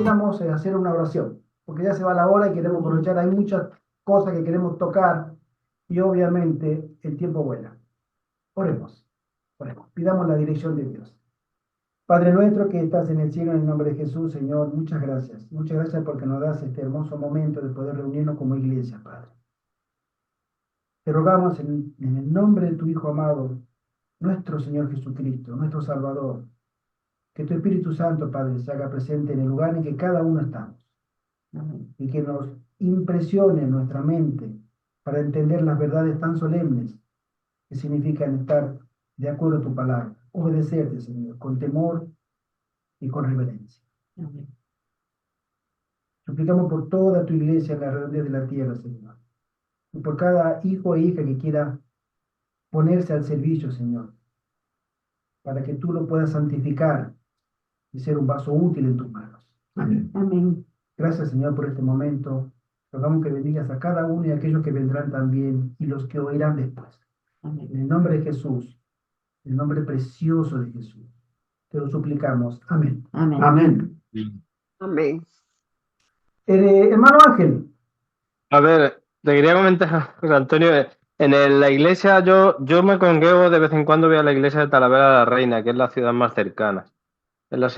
terminamos de hacer una oración, porque ya se va la hora y queremos aprovechar, hay muchas cosas que queremos tocar y obviamente el tiempo vuela. Oremos, oremos, pidamos la dirección de Dios. Padre nuestro que estás en el cielo, en el nombre de Jesús, Señor, muchas gracias. Muchas gracias porque nos das este hermoso momento de poder reunirnos como iglesia, Padre. Te rogamos en el nombre de tu Hijo amado, nuestro Señor Jesucristo, nuestro Salvador, que tu Espíritu Santo, Padre, se haga presente en el lugar en que cada uno estamos. Amén. Y que nos impresione nuestra mente para entender las verdades tan solemnes que significan estar de acuerdo a tu palabra, obedecerte, Señor, con temor y con reverencia. Amén. Suplicamos por toda tu iglesia en la redondez de la tierra, Señor, y por cada hijo e hija que quiera ponerse al servicio, Señor, para que tú lo puedas santificar y ser un vaso útil en tus manos. Amén. Amén. Gracias, Señor, por este momento. Rogamos que bendigas a cada uno y a aquellos que vendrán también y los que oirán después. Amén. En el nombre de Jesús, en el nombre precioso de Jesús, te lo suplicamos. Amén. Amén. Amén. Amén. Hermano Ángel. A ver, te quería comentar, José Antonio, la iglesia, yo me congrego de vez en cuando, voy a la iglesia de Talavera de la Reina, que es la ciudad más cercana, es la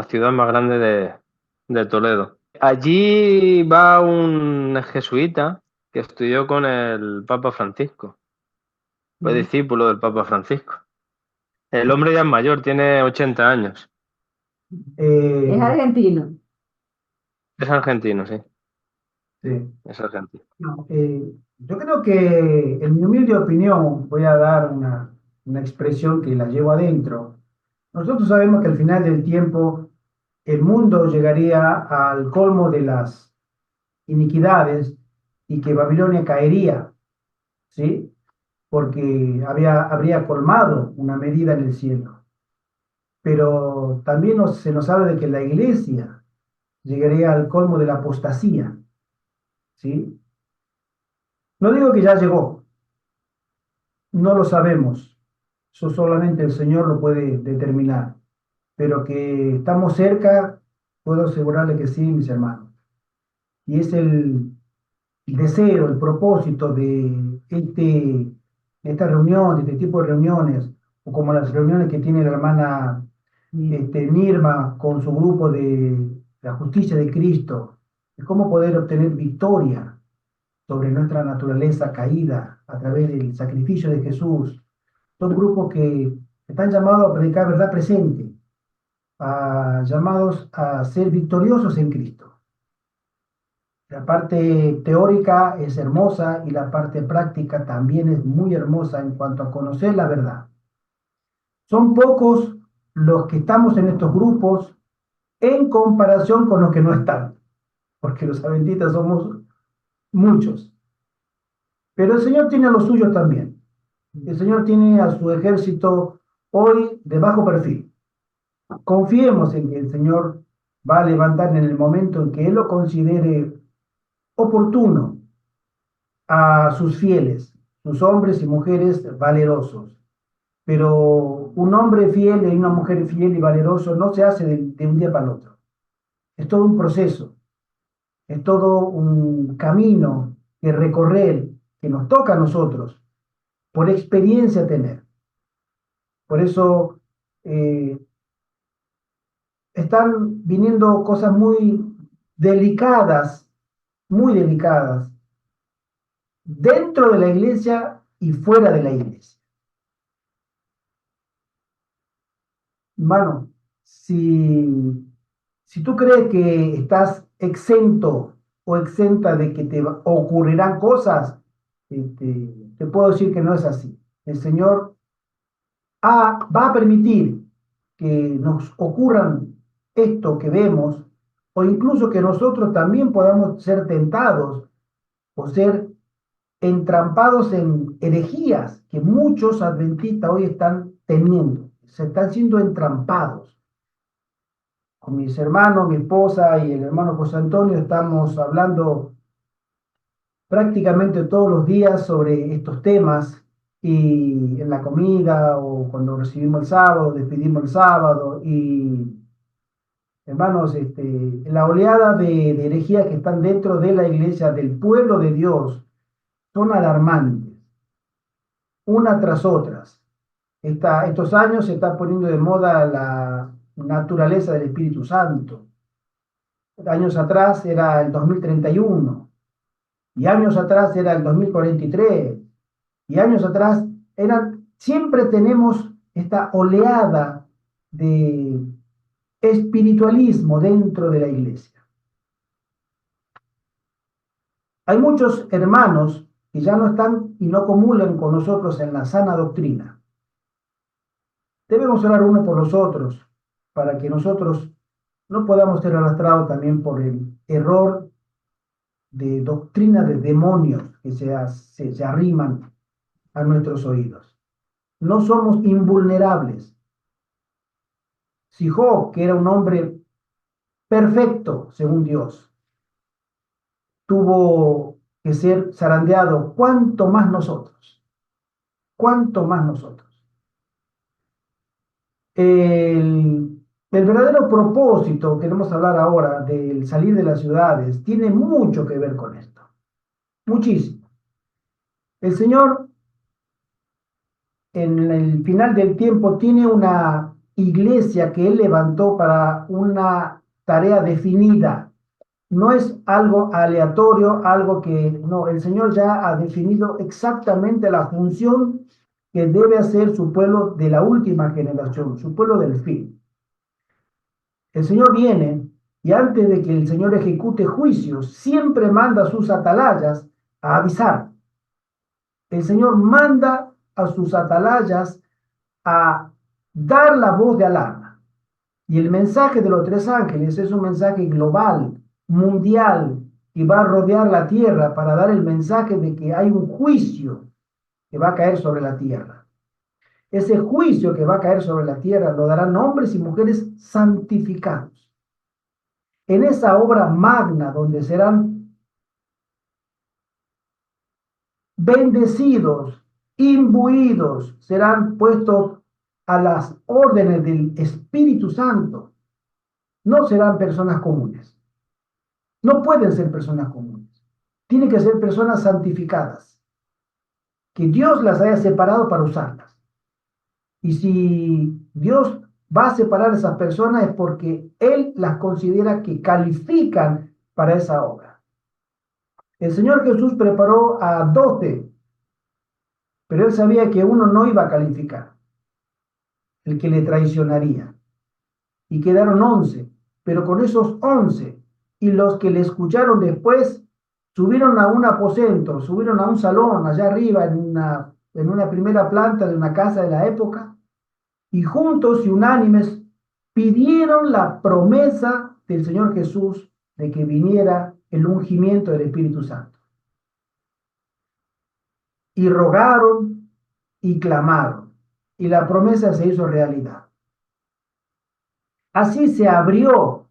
ciudad más grande de Toledo. Allí va un jesuita que estudió con el Papa Francisco, fue discípulo del Papa Francisco. El hombre ya es mayor, tiene 80 años. Es argentino. Es argentino, sí. Sí. Es argentino. No, yo creo que, en mi humilde opinión, voy a dar una expresión que la llevo adentro. Nosotros sabemos que al final del tiempo el mundo llegaría al colmo de las iniquidades y que Babilonia caería, ¿sí? Porque habría colmado una medida en el cielo. Pero también se nos habla de que la iglesia llegaría al colmo de la apostasía, ¿sí? No digo que ya llegó, no lo sabemos, eso solamente el Señor lo puede determinar, pero que estamos cerca, puedo asegurarle que sí, mis hermanos. Y es el deseo, el propósito de esta reunión, de este tipo de reuniones, o como las reuniones que tiene la hermana Nirma con su grupo de la justicia de Cristo, de cómo poder obtener victoria sobre nuestra naturaleza caída a través del sacrificio de Jesús. Son grupos que están llamados a predicar verdad presente, llamados a ser victoriosos en Cristo. La parte teórica es hermosa y la parte práctica también es muy hermosa en cuanto a conocer la verdad. Son pocos los que estamos en estos grupos en comparación con los que no están, porque los adventistas somos muchos. Pero el Señor tiene a los suyos también. El Señor tiene a su ejército hoy de bajo perfil. Confiemos en que el Señor va a levantar en el momento en que Él lo considere oportuno a sus fieles, sus hombres y mujeres valerosos. Pero un hombre fiel y una mujer fiel y valeroso no se hace de un día para el otro. Es todo un proceso, es todo un camino que recorrer, que nos toca a nosotros, por experiencia tener. Por eso están viniendo cosas muy delicadas, dentro de la iglesia y fuera de la iglesia. Hermano, si tú crees que estás exento o exenta de que te ocurrirán cosas, te puedo decir que no es así. El Señor va a permitir que nos ocurran esto que vemos, o incluso que nosotros también podamos ser tentados o ser entrampados en herejías que muchos adventistas hoy están teniendo. Se están siendo entrampados. Con mis hermanos, mi esposa y el hermano José Antonio estamos hablando prácticamente todos los días sobre estos temas, y en la comida o cuando recibimos el sábado, despedimos el sábado, y Hermanos, la oleada de herejías que están dentro de la iglesia, del pueblo de Dios, son alarmantes, una tras otras. Estos años se está poniendo de moda la naturaleza del Espíritu Santo. Años atrás era el 2031, y años atrás era el 2043, y años atrás siempre tenemos esta oleada de espiritualismo dentro de la iglesia. Hay muchos hermanos que ya no están y no comulgan con nosotros en la sana doctrina. Debemos orar uno por los otros para que nosotros no podamos ser arrastrados también por el error de doctrina de demonios que se arriman a nuestros oídos. No somos invulnerables. Si Job, que era un hombre perfecto según Dios, tuvo que ser zarandeado, ¿cuánto más nosotros? ¿Cuánto más nosotros? El verdadero propósito, queremos hablar ahora del salir de las ciudades, tiene mucho que ver con esto. Muchísimo. El Señor, en el final del tiempo, tiene una iglesia que Él levantó para una tarea definida. No es algo aleatorio, algo que no, el Señor ya ha definido exactamente la función que debe hacer su pueblo de la última generación, su pueblo del fin. El Señor viene y antes de que el Señor ejecute juicios, siempre manda a sus atalayas a avisar. El Señor manda a sus atalayas a dar la voz de alarma. Y el mensaje de los tres ángeles es un mensaje global, mundial, que va a rodear la tierra para dar el mensaje de que hay un juicio que va a caer sobre la tierra. Ese juicio que va a caer sobre la tierra lo darán hombres y mujeres santificados. En esa obra magna donde serán bendecidos, imbuidos, serán puestos a las órdenes del Espíritu Santo, no serán personas comunes. No pueden ser personas comunes. Tienen que ser personas santificadas, que Dios las haya separado para usarlas. Y si Dios va a separar a esas personas es porque Él las considera que califican para esa obra. El Señor Jesús preparó a 12, pero Él sabía que uno no iba a calificar, el que le traicionaría. Y quedaron 11, pero con esos 11 y los que le escucharon después, subieron a un aposento, subieron a un salón allá arriba en una primera planta de una casa de la época, y juntos y unánimes pidieron la promesa del Señor Jesús de que viniera el ungimiento del Espíritu Santo. Y rogaron y clamaron, y la promesa se hizo realidad. Así se abrió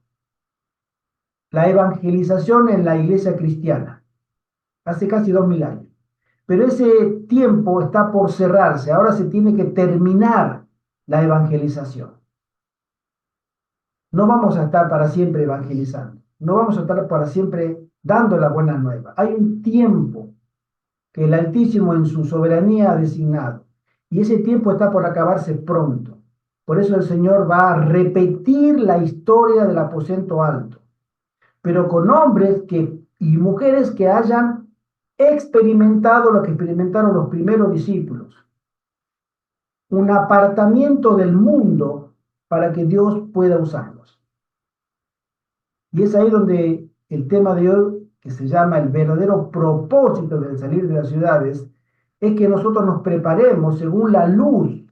la evangelización en la iglesia cristiana, hace casi 2000 años. Pero ese tiempo está por cerrarse, ahora se tiene que terminar la evangelización. No vamos a estar para siempre evangelizando, no vamos a estar para siempre dando la buena nueva. Hay un tiempo que el Altísimo en su soberanía ha designado, y ese tiempo está por acabarse pronto. Por eso el Señor va a repetir la historia del aposento alto, pero con hombres y mujeres que hayan experimentado lo que experimentaron los primeros discípulos. Un apartamiento del mundo para que Dios pueda usarlos. Y es ahí donde el tema de hoy, que se llama el verdadero propósito del salir de las ciudades, es que nosotros nos preparemos según la luz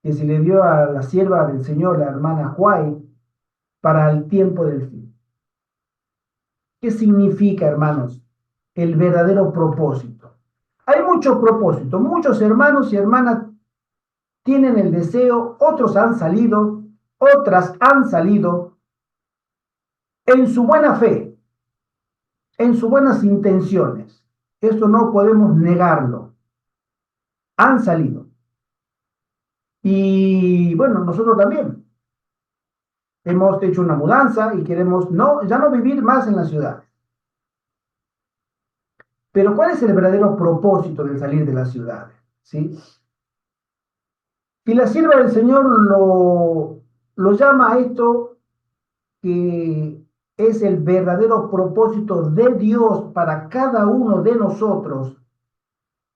que se le dio a la sierva del Señor, la hermana White, para el tiempo del fin. ¿Qué significa, hermanos, el verdadero propósito? Hay muchos propósitos, muchos hermanos y hermanas tienen el deseo, otros han salido, otras han salido en su buena fe, en sus buenas intenciones. Esto no podemos negarlo. Han salido. Y bueno, nosotros también. hemos hecho una mudanza y queremos no, ya no vivir más en la ciudad. Pero ¿cuál es el verdadero propósito de salir de la ciudad? ¿Sí? Y la sierva del Señor lo llama a esto que es el verdadero propósito de Dios para cada uno de nosotros.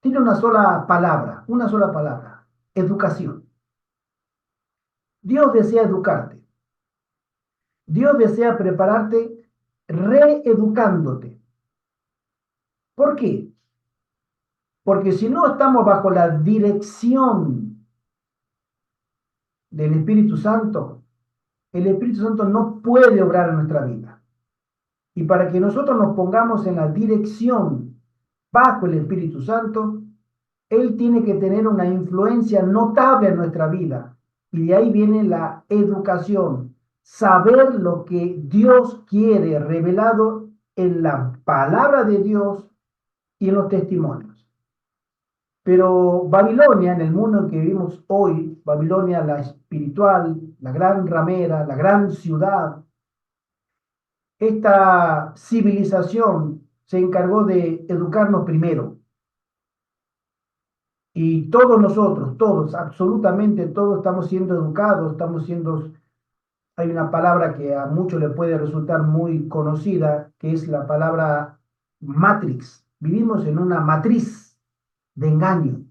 Tiene una sola palabra, educación. Dios desea educarte. Dios desea prepararte reeducándote. ¿Por qué? Porque si no estamos bajo la dirección del Espíritu Santo, el Espíritu Santo no puede obrar en nuestra vida. Y para que nosotros nos pongamos en la dirección bajo el Espíritu Santo, Él tiene que tener una influencia notable en nuestra vida. Y de ahí viene la educación, saber lo que Dios quiere revelado en la palabra de Dios y en los testimonios. Pero Babilonia, en el mundo en que vivimos hoy, Babilonia la espiritual, la gran ramera, la gran ciudad, esta civilización se encargó de educarnos primero. Y todos nosotros, todos, absolutamente todos estamos siendo educados, hay una palabra que a muchos le puede resultar muy conocida, que es la palabra matrix. Vivimos en una matriz de engaño.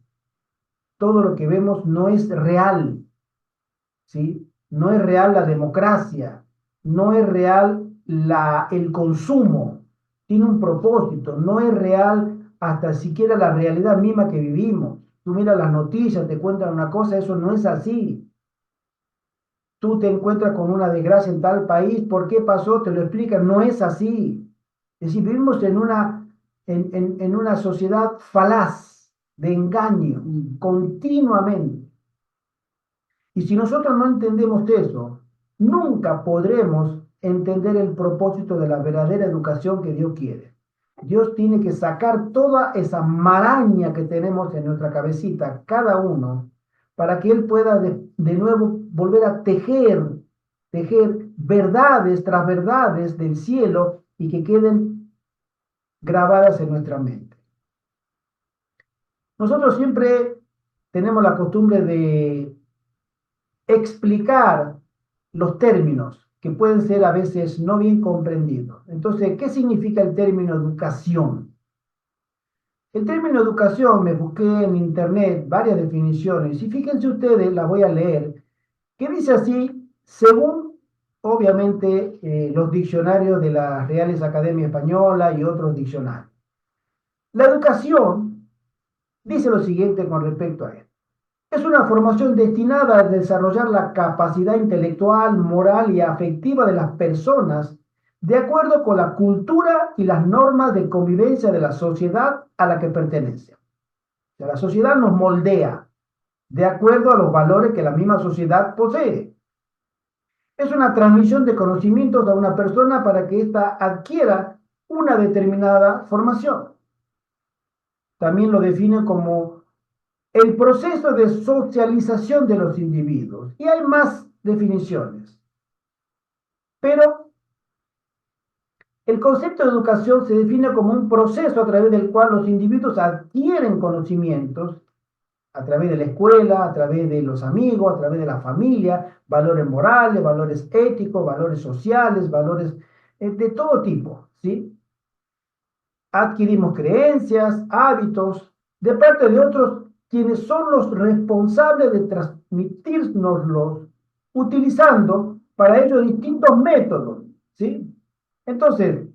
Todo lo que vemos no es real, ¿sí? No es real la democracia, no es real el consumo, tiene un propósito, no es real hasta siquiera la realidad misma que vivimos. Tú miras las noticias, te cuentan una cosa, eso no es así. Tú te encuentras con una desgracia en tal país, ¿por qué pasó? Te lo explican, no es así. Es decir, vivimos en una sociedad falaz, de engaño, continuamente. Y si nosotros no entendemos eso, nunca podremos entender el propósito de la verdadera educación que Dios quiere. Dios tiene que sacar toda esa maraña que tenemos en nuestra cabecita, cada uno, para que Él pueda de nuevo volver a tejer verdades tras verdades del cielo y que queden grabadas en nuestra mente. Nosotros siempre tenemos la costumbre de explicar los términos que pueden ser a veces no bien comprendidos. Entonces, ¿qué significa el término educación? El término educación, me busqué en internet varias definiciones y fíjense ustedes, las voy a leer, que dice así, según obviamente los diccionarios de las Reales Academias Española y otros diccionarios. La educación dice lo siguiente con respecto a esto. Es una formación destinada a desarrollar la capacidad intelectual, moral y afectiva de las personas de acuerdo con la cultura y las normas de convivencia de la sociedad a la que pertenece. O sea, la sociedad nos moldea de acuerdo a los valores que la misma sociedad posee. Es una transmisión de conocimientos a una persona para que ésta adquiera una determinada formación. También lo define como el proceso de socialización de los individuos. Y hay más definiciones. Pero el concepto de educación se define como un proceso a través del cual los individuos adquieren conocimientos, a través de la escuela, a través de los amigos, a través de la familia, valores morales, valores éticos, valores sociales, valores de todo tipo, ¿sí? Adquirimos creencias, hábitos, de parte de otros quienes son los responsables de transmitírnoslos, utilizando para ello distintos métodos, ¿sí? Entonces,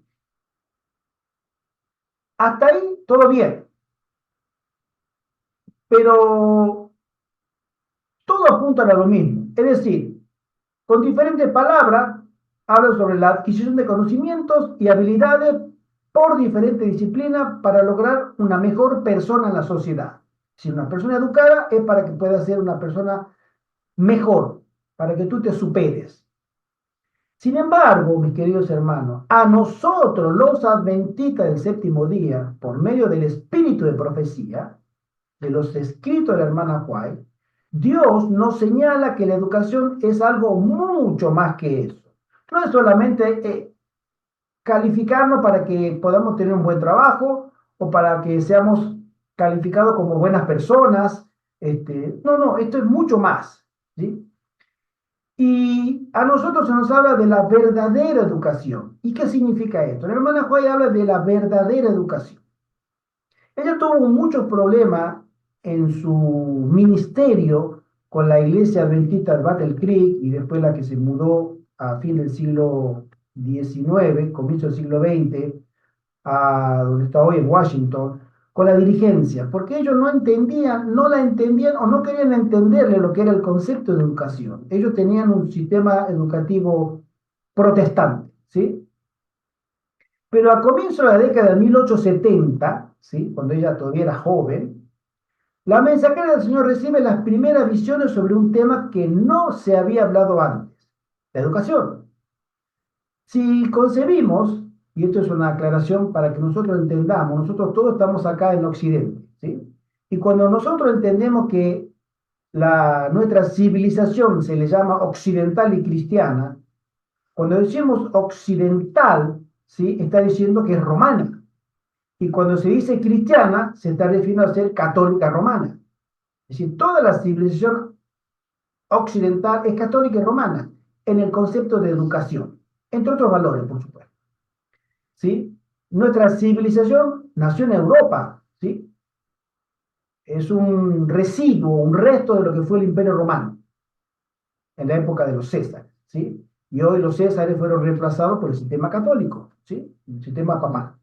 hasta ahí todo bien, pero todo apunta a lo mismo, es decir, con diferentes palabras, habla sobre la adquisición de conocimientos y habilidades por diferentes disciplinas para lograr una mejor persona en la sociedad. Si una persona educada es para que pueda ser una persona mejor, para que tú te superes. Sin embargo, mis queridos hermanos, a nosotros los adventistas del séptimo día, por medio del espíritu de profecía, de los escritos de la hermana White, Dios nos señala que la educación es algo mucho más que eso. No es solamente calificarnos para que podamos tener un buen trabajo o para que seamos calificados como buenas personas. No, no, esto es mucho más, ¿sí? Y a nosotros se nos habla de la verdadera educación. ¿Y qué significa esto? La hermana Joy habla de la verdadera educación. Ella tuvo muchos problemas en su ministerio con la iglesia adventista de Battle Creek y después la que se mudó a fin del siglo XIX, comienzo del siglo XX, a donde está hoy en Washington, con la dirigencia, porque ellos no entendían, no la entendían o no querían entenderle lo que era el concepto de educación. Ellos tenían un sistema educativo protestante, ¿sí? Pero a comienzos de la década de 1870, ¿sí? Cuando ella todavía era joven, la mensajera del Señor recibe las primeras visiones sobre un tema que no se había hablado antes, la educación. Si concebimos, y esto es una aclaración para que nosotros entendamos, nosotros todos estamos acá en Occidente, ¿sí? Y cuando nosotros entendemos que nuestra civilización se le llama occidental y cristiana, cuando decimos occidental, ¿sí? Está diciendo que es romana. Y cuando se dice cristiana, se está refiriendo a ser católica romana. Es decir, toda la civilización occidental es católica y romana en el concepto de educación, entre otros valores, por supuesto. ¿Sí? Nuestra civilización nació en Europa, ¿sí? Es un residuo, un resto de lo que fue el Imperio Romano en la época de los Césares, ¿sí? Y hoy los Césares fueron reemplazados por el sistema católico, ¿sí? El sistema papal.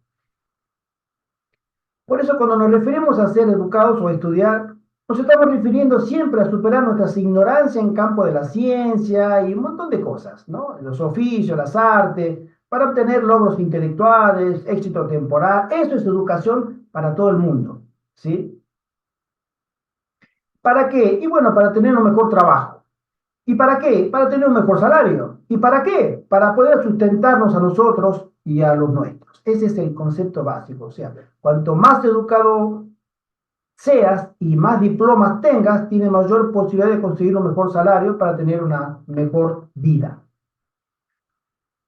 Por eso cuando nos referimos a ser educados o a estudiar, nos estamos refiriendo siempre a superar nuestras ignorancias en campo de la ciencia y un montón de cosas, ¿no? Los oficios, las artes, para obtener logros intelectuales, éxito temporal. Eso es educación para todo el mundo, ¿sí? ¿Para qué? Y bueno, para tener un mejor trabajo. ¿Y para qué? Para tener un mejor salario. ¿Y para qué? Para poder sustentarnos a nosotros y a los nuestros. Ese es el concepto básico. O sea, cuanto más educado seas y más diplomas tengas, tienes mayor posibilidad de conseguir un mejor salario para tener una mejor vida.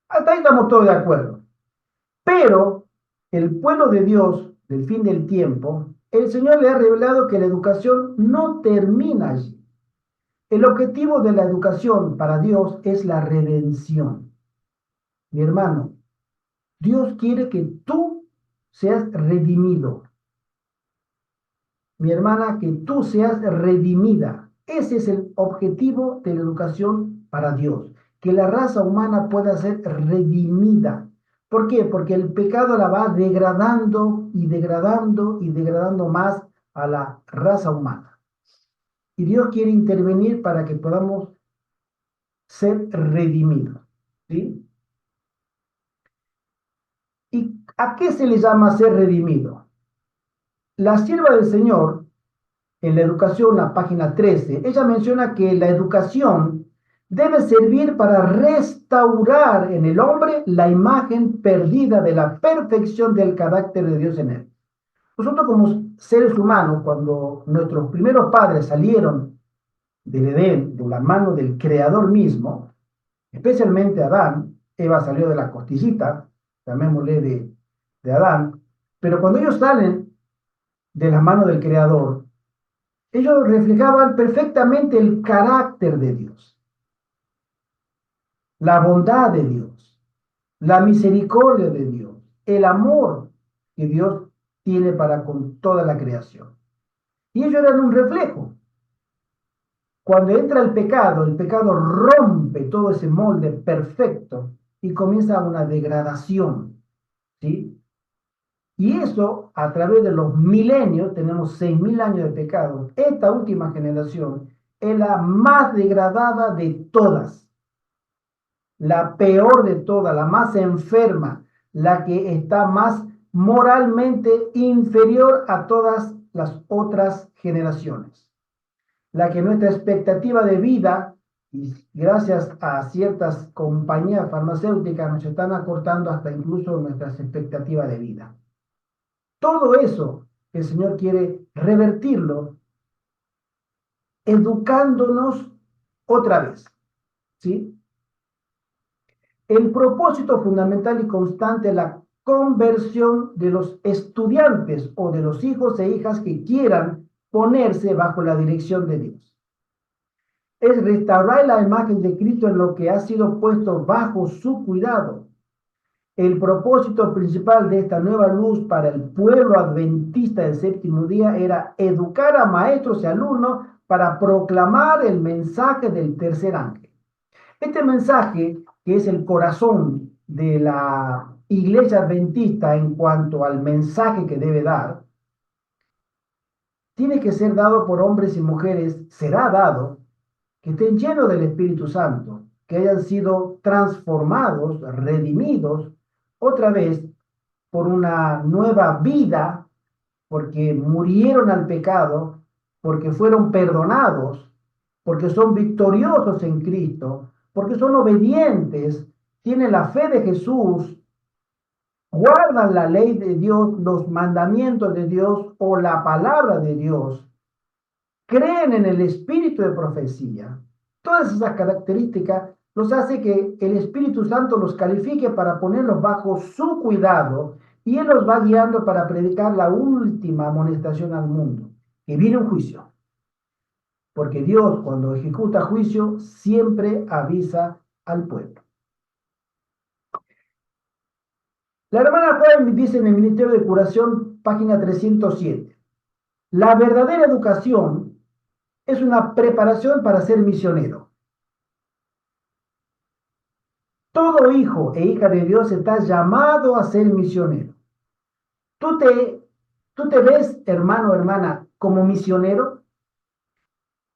Hasta ahí estamos todos de acuerdo. Pero el pueblo de Dios del fin del tiempo, el Señor le ha revelado que la educación no termina allí. El objetivo de la educación para Dios es la redención. Mi hermano, Dios quiere que tú seas redimido. Mi hermana, que tú seas redimida. Ese es el objetivo de la educación para Dios, que la raza humana pueda ser redimida. ¿Por qué? Porque el pecado la va degradando y degradando y degradando más a la raza humana. Y Dios quiere intervenir para que podamos ser redimidos. ¿Sí? ¿Y a qué se le llama ser redimido? La sierva del Señor, en la educación, la página 13, ella menciona que la educación debe servir para restaurar en el hombre la imagen perdida de la perfección del carácter de Dios en él. Nosotros como seres humanos, cuando nuestros primeros padres salieron del Edén, de la mano del Creador mismo, especialmente Adán, Eva salió de la costillita, llamémosle de Adán, pero cuando ellos salen de la mano del Creador, ellos reflejaban perfectamente el carácter de Dios, la bondad de Dios, la misericordia de Dios, el amor que Dios tiene para con toda la creación. Y ellos eran un reflejo. Cuando entra el pecado rompe todo ese molde perfecto y comienza una degradación, ¿sí? Y eso, a través de los milenios, tenemos 6.000 años de pecado. Esta última generación es la más degradada de todas, la peor de todas, la más enferma, la que está más moralmente inferior a todas las otras generaciones. La que nuestra expectativa de vida, y gracias a ciertas compañías farmacéuticas, nos están acortando hasta incluso nuestras expectativas de vida. Todo eso el Señor quiere revertirlo educándonos otra vez, ¿sí? El propósito fundamental y constante es la conversión de los estudiantes o de los hijos e hijas que quieran ponerse bajo la dirección de Dios. Es restaurar la imagen de Cristo en lo que ha sido puesto bajo su cuidado. El propósito principal de esta nueva luz para el pueblo adventista del séptimo día era educar a maestros y alumnos para proclamar el mensaje del tercer ángel. Este mensaje, que es el corazón de la iglesia adventista en cuanto al mensaje que debe dar, tiene que ser dado por hombres y mujeres, será dado, que estén llenos del Espíritu Santo, que hayan sido transformados, redimidos, otra vez por una nueva vida, porque murieron al pecado, porque fueron perdonados, porque son victoriosos en Cristo, porque son obedientes, tienen la fe de Jesús, guardan la ley de Dios, los mandamientos de Dios o la palabra de Dios, creen en el espíritu de profecía. Todas esas características los hace que el Espíritu Santo los califique para ponerlos bajo su cuidado y Él los va guiando para predicar la última amonestación al mundo, que viene un juicio. Porque Dios, cuando ejecuta juicio, siempre avisa al pueblo. La hermana Juan dice en el Ministerio de Curación, página 307, la verdadera educación es una preparación para ser misionero. Todo hijo e hija de Dios está llamado a ser misionero. ¿Tú te ves, hermano o hermana, como misionero?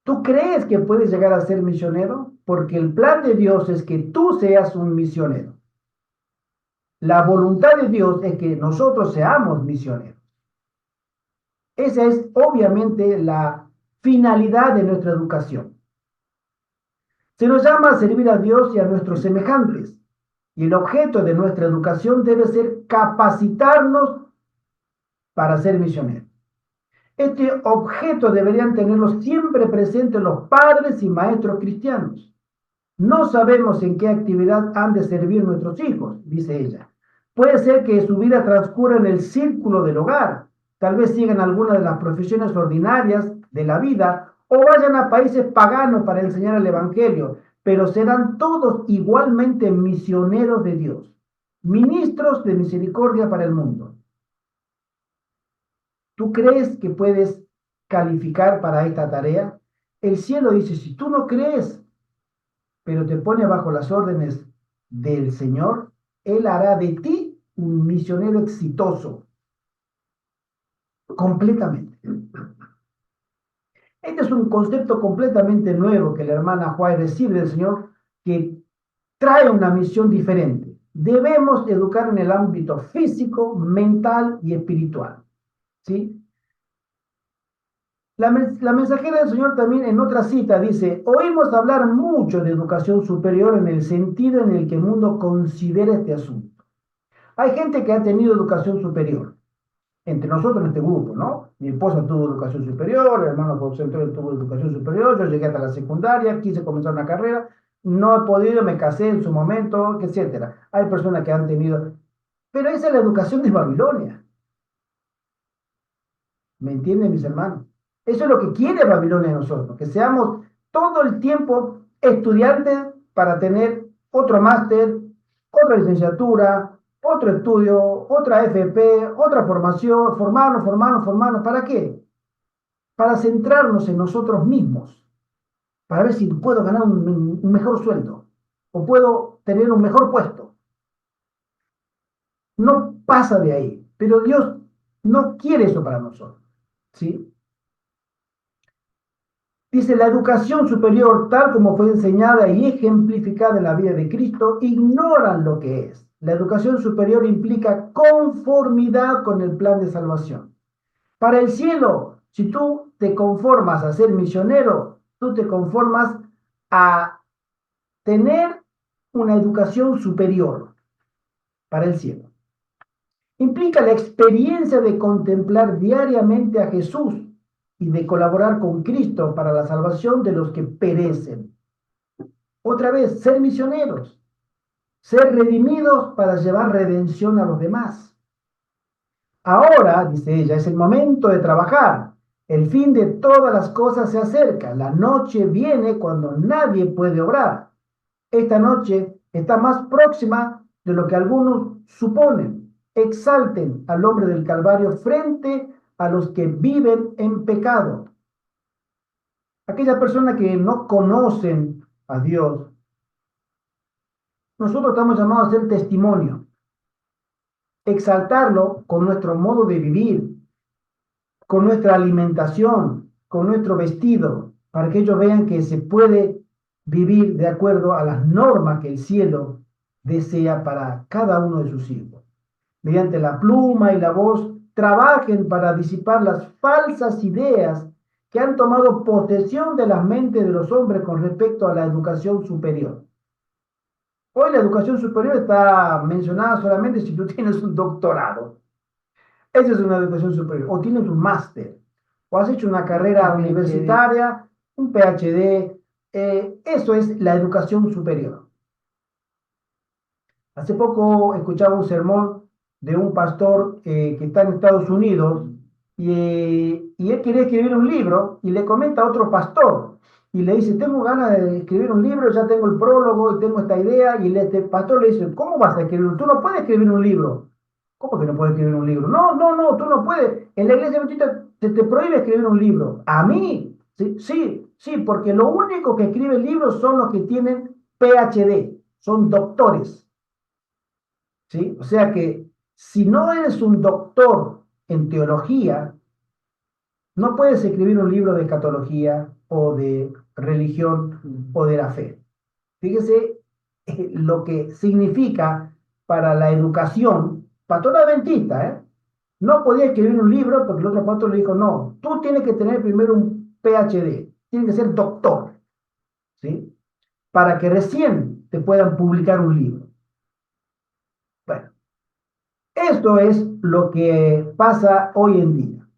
¿Tú crees que puedes llegar a ser misionero? Porque el plan de Dios es que tú seas un misionero. La voluntad de Dios es que nosotros seamos misioneros. Esa es obviamente la finalidad de nuestra educación. Se nos llama a servir a Dios y a nuestros semejantes. Y el objeto de nuestra educación debe ser capacitarnos para ser misioneros. Este objeto deberían tenerlo siempre presente los padres y maestros cristianos. No sabemos en qué actividad han de servir nuestros hijos, dice ella. Puede ser que su vida transcurra en el círculo del hogar, tal vez sigan alguna de las profesiones ordinarias de la vida o vayan a países paganos para enseñar el Evangelio, pero serán todos igualmente misioneros de Dios, ministros de misericordia para el mundo. ¿Tú crees que puedes calificar para esta tarea? El cielo dice, si tú no crees, pero te pone bajo las órdenes del Señor, Él hará de ti un misionero exitoso, completamente. Este es un concepto completamente nuevo que la hermana Juárez recibe del Señor, que trae una misión diferente. Debemos educar en el ámbito físico, mental y espiritual. ¿Sí? La mensajera del Señor también en otra cita dice, oímos hablar mucho de educación superior en el sentido en el que el mundo considera este asunto. Hay gente que ha tenido educación superior, entre nosotros en este grupo, ¿no? Mi esposa tuvo educación superior, el hermano José Antonio tuvo educación superior, yo llegué hasta la secundaria, quise comenzar una carrera, no he podido, me casé en su momento, etcétera. Hay personas que han tenido, pero esa es la educación de Babilonia. ¿Me entienden, mis hermanos? Eso es lo que quiere Babilonia de nosotros, que seamos todo el tiempo estudiantes para tener otro máster, otra licenciatura, otro estudio, otra FP, otra formación, formarnos. ¿Para qué? Para centrarnos en nosotros mismos, para ver si puedo ganar un mejor sueldo o puedo tener un mejor puesto. No pasa de ahí, pero Dios no quiere eso para nosotros, ¿sí? Dice, la educación superior, tal como fue enseñada y ejemplificada en la vida de Cristo, ignoran lo que es. La educación superior implica conformidad con el plan de salvación. Para el cielo, si tú te conformas a ser misionero, tú te conformas a tener una educación superior para el cielo. Implica la experiencia de contemplar diariamente a Jesús y de colaborar con Cristo para la salvación de los que perecen. Otra vez, ser misioneros, ser redimidos para llevar redención a los demás. Ahora, dice ella, es el momento de trabajar. El fin de todas las cosas se acerca. La noche viene cuando nadie puede obrar. Esta noche está más próxima de lo que algunos suponen. Exalten al hombre del Calvario frente a los que viven en pecado. Aquellas personas que no conocen a Dios, nosotros estamos llamados a ser testimonio, exaltarlo con nuestro modo de vivir, con nuestra alimentación, con nuestro vestido, para que ellos vean que se puede vivir de acuerdo a las normas que el cielo desea para cada uno de sus hijos. Mediante la pluma y la voz, trabajen para disipar las falsas ideas que han tomado posesión de las mentes de los hombres con respecto a la educación superior. Hoy la educación superior está mencionada solamente si tú tienes un doctorado. Esa es una educación superior. O tienes un máster. O has hecho una carrera universitaria, un PhD. Eso es la educación superior. Hace poco escuchaba un sermón de un pastor que está en Estados Unidos y él quería escribir un libro y le comenta a otro pastor y le dice, tengo ganas de escribir un libro, ya tengo el prólogo y tengo esta idea y este pastor le dice, ¿cómo vas a escribir? Tú no puedes escribir un libro. ¿Cómo que no puedes escribir un libro? No, no, no, tú no puedes. En la iglesia se te prohíbe escribir un libro. ¿A mí? Sí, sí, sí, porque lo único que escribe libros son los que tienen PhD, son doctores. ¿Sí? O sea que si no eres un doctor en teología, no puedes escribir un libro de escatología o de religión o de la fe. Fíjese lo que significa para la educación, pastor adventista, ¿eh? No podía escribir un libro porque el otro pastor le dijo, no, tú tienes que tener primero un PhD, tienes que ser doctor, ¿sí? Para que recién te puedan publicar un libro. Bueno, esto es lo que pasa hoy en día.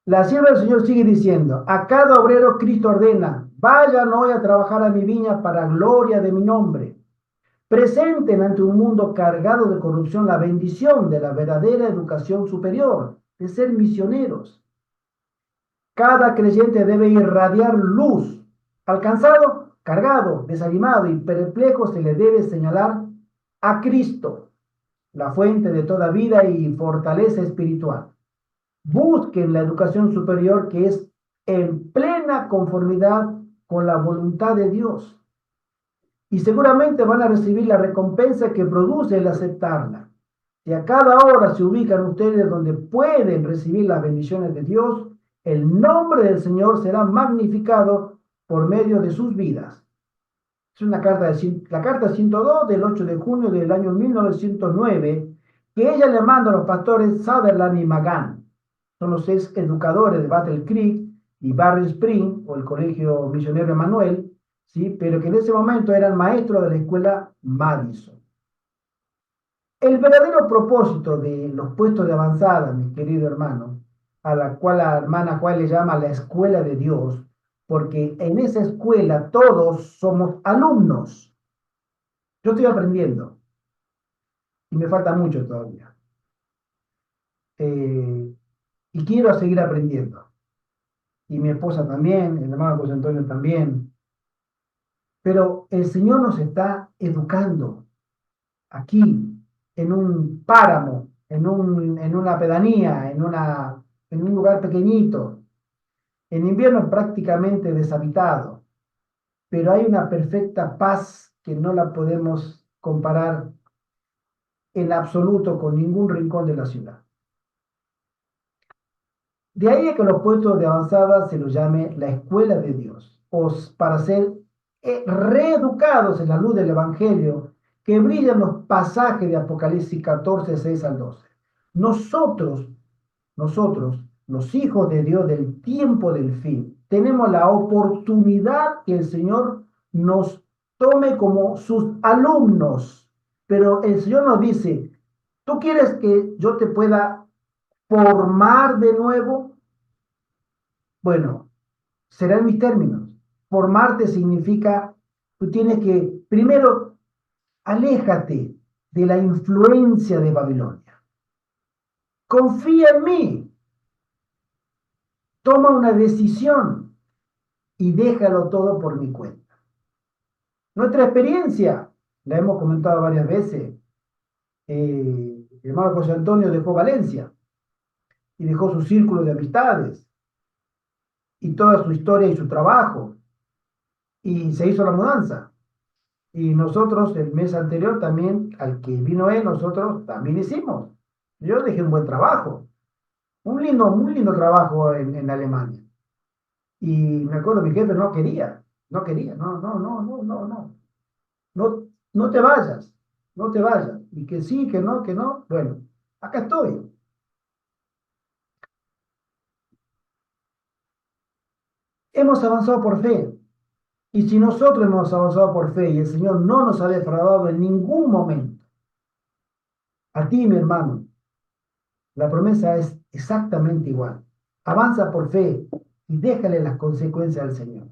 La sierva del Señor sigue diciendo, a cada obrero Cristo ordena, vayan hoy a trabajar a mi viña para gloria de mi nombre. Presenten ante un mundo cargado de corrupción la bendición de la verdadera educación superior, de ser misioneros. Cada creyente debe irradiar luz. Alcanzado, cargado, desanimado y perplejo se le debe señalar a Cristo, la fuente de toda vida y fortaleza espiritual. Busquen la educación superior que es en plena conformidad con la voluntad de Dios. Y seguramente van a recibir la recompensa que produce el aceptarla. Si a cada hora se ubican ustedes donde pueden recibir las bendiciones de Dios, el nombre del Señor será magnificado por medio de sus vidas. Es una carta la carta 102 del 8 de junio del año 1909, que ella le manda a los pastores Sutherland y Magan. Son los 6 educadores de Battle Creek y Barry Spring, o el Colegio Misionero Emanuel, ¿sí? Pero que en ese momento eran maestros de la escuela Madison. El verdadero propósito de los puestos de avanzada, mis queridos hermanos, a la hermana cual le llama la escuela de Dios, porque en esa escuela todos somos alumnos. Yo estoy aprendiendo y me falta mucho todavía. Y quiero seguir aprendiendo. Y mi esposa también, el hermano José Antonio también. Pero el Señor nos está educando aquí, en un páramo, en una pedanía, en un lugar pequeñito, en invierno prácticamente deshabitado, pero hay una perfecta paz que no la podemos comparar en absoluto con ningún rincón de la ciudad. De ahí que los puestos de avanzada se los llame la escuela de Dios, o para ser reeducados en la luz del Evangelio que brillan los pasajes de Apocalipsis 14, 6 al 12. Nosotros, los hijos de Dios del tiempo del fin, tenemos la oportunidad que el Señor nos tome como sus alumnos. Pero el Señor nos dice, ¿tú quieres que yo te pueda formar de nuevo? Bueno, será en mis términos. Formarte significa, tú tienes que, primero, aléjate de la influencia de Babilonia. Confía en mí, toma una decisión y déjalo todo por mi cuenta. Nuestra experiencia, la hemos comentado varias veces, el hermano José Antonio dejó Valencia y dejó su círculo de amistades y toda su historia y su trabajo y se hizo la mudanza. Y nosotros el mes anterior también, al que vino él, nosotros también hicimos. Yo dejé un buen trabajo, un lindo trabajo en Alemania. Y me acuerdo, mi jefe no quería, no, no te vayas, no te vayas. Y que sí, que no, que no. Bueno, acá estoy. Hemos avanzado por fe. Y si nosotros hemos avanzado por fe y el Señor no nos ha defraudado en ningún momento, a ti, mi hermano, la promesa es exactamente igual. Avanza por fe y déjale las consecuencias al Señor.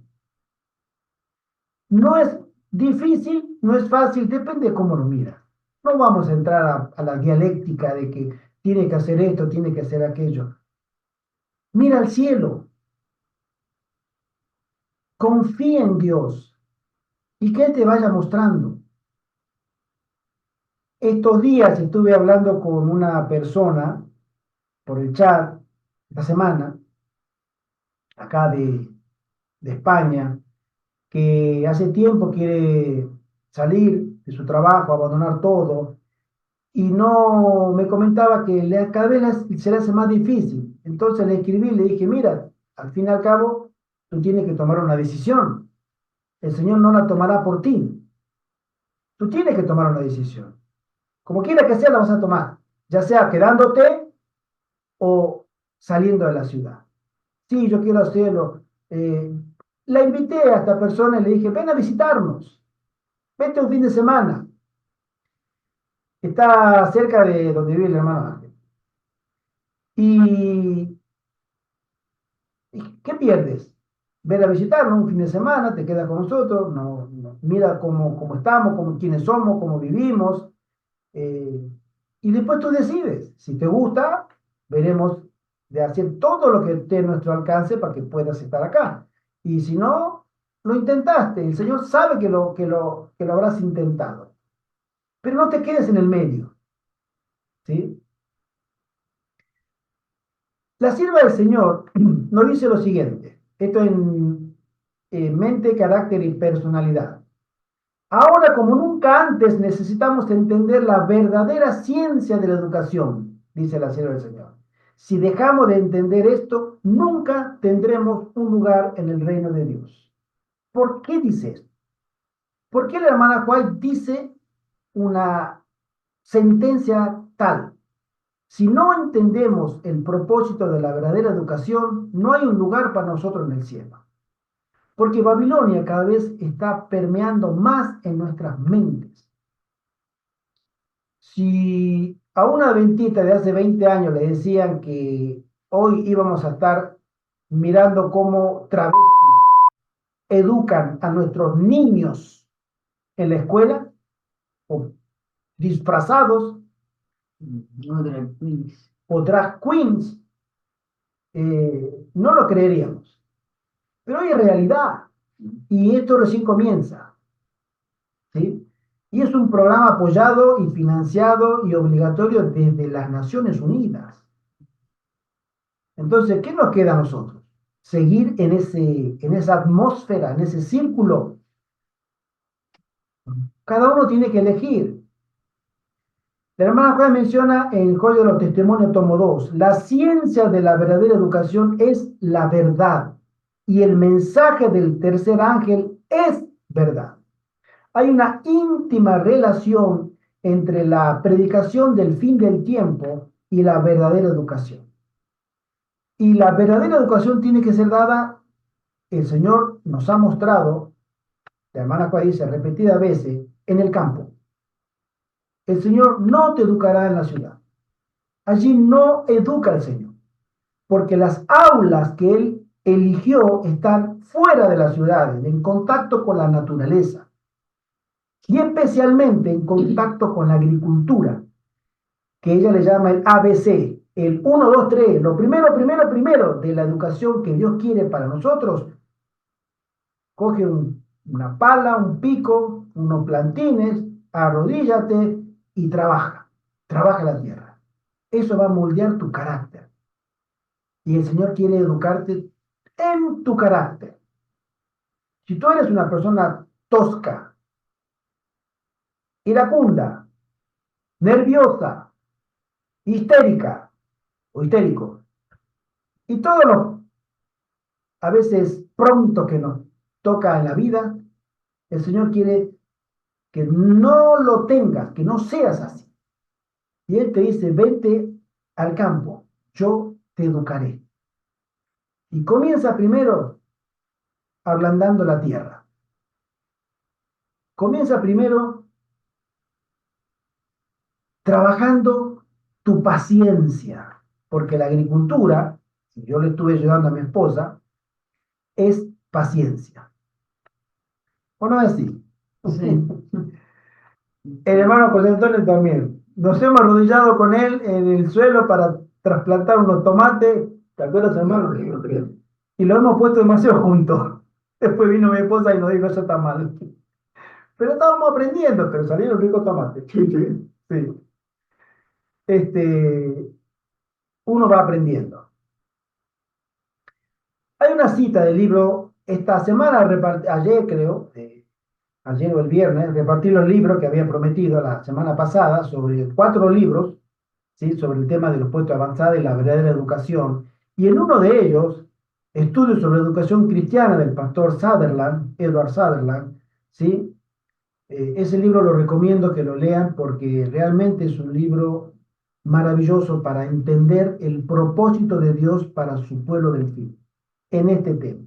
No es difícil, no es fácil, depende de cómo lo miras. No vamos a entrar a la dialéctica de que tiene que hacer esto, tiene que hacer aquello. Mira al cielo, confía en Dios y que Él te vaya mostrando. Estos días estuve hablando con una persona por el chat, esta semana, acá de España, que hace tiempo quiere salir de su trabajo, abandonar todo, y no me comentaba que cada vez se le hace más difícil. Entonces le escribí y le dije, mira, al fin y al cabo, tú tienes que tomar una decisión. El Señor no la tomará por ti. Tú tienes que tomar una decisión. Como quiera que sea, la vas a tomar, ya sea quedándote o saliendo de la ciudad. Sí, yo quiero hacerlo. La invité a esta persona y le dije, ven a visitarnos, vete un fin de semana. Está cerca de donde vive el hermano Ángel. ¿Y, qué pierdes? Ver a visitarnos un fin de semana, te quedas con nosotros, mira cómo estamos, quiénes somos, cómo vivimos, eh, y después tú decides. Si te gusta, veremos de hacer todo lo que esté en nuestro alcance para que puedas estar acá. Y si no, lo intentaste. El Señor sabe que lo habrás intentado. Pero no te quedes en el medio, ¿sí? La sierva del Señor nos dice lo siguiente, esto en mente, carácter y personalidad. Ahora, como nunca antes, necesitamos entender la verdadera ciencia de la educación, dice la sierva del Señor. Si dejamos de entender esto, nunca tendremos un lugar en el reino de Dios. ¿Por qué dice esto? ¿Por qué la hermana White dice una sentencia tal? Si no entendemos el propósito de la verdadera educación, no hay un lugar para nosotros en el cielo. Porque Babilonia cada vez está permeando más en nuestras mentes. Si a una adventista de hace 20 años le decían que hoy íbamos a estar mirando cómo travestis educan a nuestros niños en la escuela, o disfrazados, o drag queens, no lo creeríamos. Pero hoy es realidad y esto recién comienza, ¿sí? Y es un programa apoyado y financiado y obligatorio desde las Naciones Unidas. Entonces, ¿qué nos queda a nosotros? Seguir en esa atmósfera, en ese círculo. Cada uno tiene que elegir. La hermana Juan menciona en Joya de los Testimonios, tomo 2, la ciencia de la verdadera educación es la verdad y el mensaje del tercer ángel es verdad. Hay una íntima relación entre la predicación del fin del tiempo y la verdadera educación. Y la verdadera educación tiene que ser dada, el Señor nos ha mostrado, la hermana Juan dice repetidas veces, en el campo. El Señor no te educará en la ciudad. Allí no educa el Señor, porque las aulas que Él eligió estar fuera de las ciudades, en contacto con la naturaleza y especialmente en contacto con la agricultura, que ella le llama el ABC, el uno 2 3 lo primero de la educación que Dios quiere para nosotros. Coge una pala, un pico, unos plantines, arrodíllate y trabaja la tierra. Eso va a moldear tu carácter. Y el Señor quiere educarte en tu carácter. Si tú eres una persona tosca, iracunda, nerviosa, histérica o histérico, y todo lo a veces pronto que nos toca en la vida, el Señor quiere que no lo tengas, que no seas así. Y Él te dice, vente al campo, yo te educaré. Y comienza primero ablandando la tierra. Comienza primero trabajando tu paciencia, porque la agricultura, si yo le estuve ayudando a mi esposa, es paciencia. ¿O no es así? Sí. El hermano José Antonio también. Nos hemos arrodillado con él en el suelo para trasplantar unos tomates. ¿Te acuerdas, hermano? Y lo hemos puesto demasiado juntos. Después vino mi esposa y nos dijo, eso está mal. Pero estábamos aprendiendo, pero salieron ricos tomates. Sí, sí. Sí. Uno va aprendiendo. Hay una cita del libro, esta semana, ayer creo, ayer o el viernes, repartí los libros que había prometido la semana pasada sobre 4 libros, ¿sí? Sobre el tema de los puestos avanzados y la verdadera educación. Y en uno de ellos, Estudios sobre Educación Cristiana del pastor Sutherland, Edward Sutherland, ¿sí? Ese libro lo recomiendo que lo lean porque realmente es un libro maravilloso para entender el propósito de Dios para su pueblo del fin, en este tema.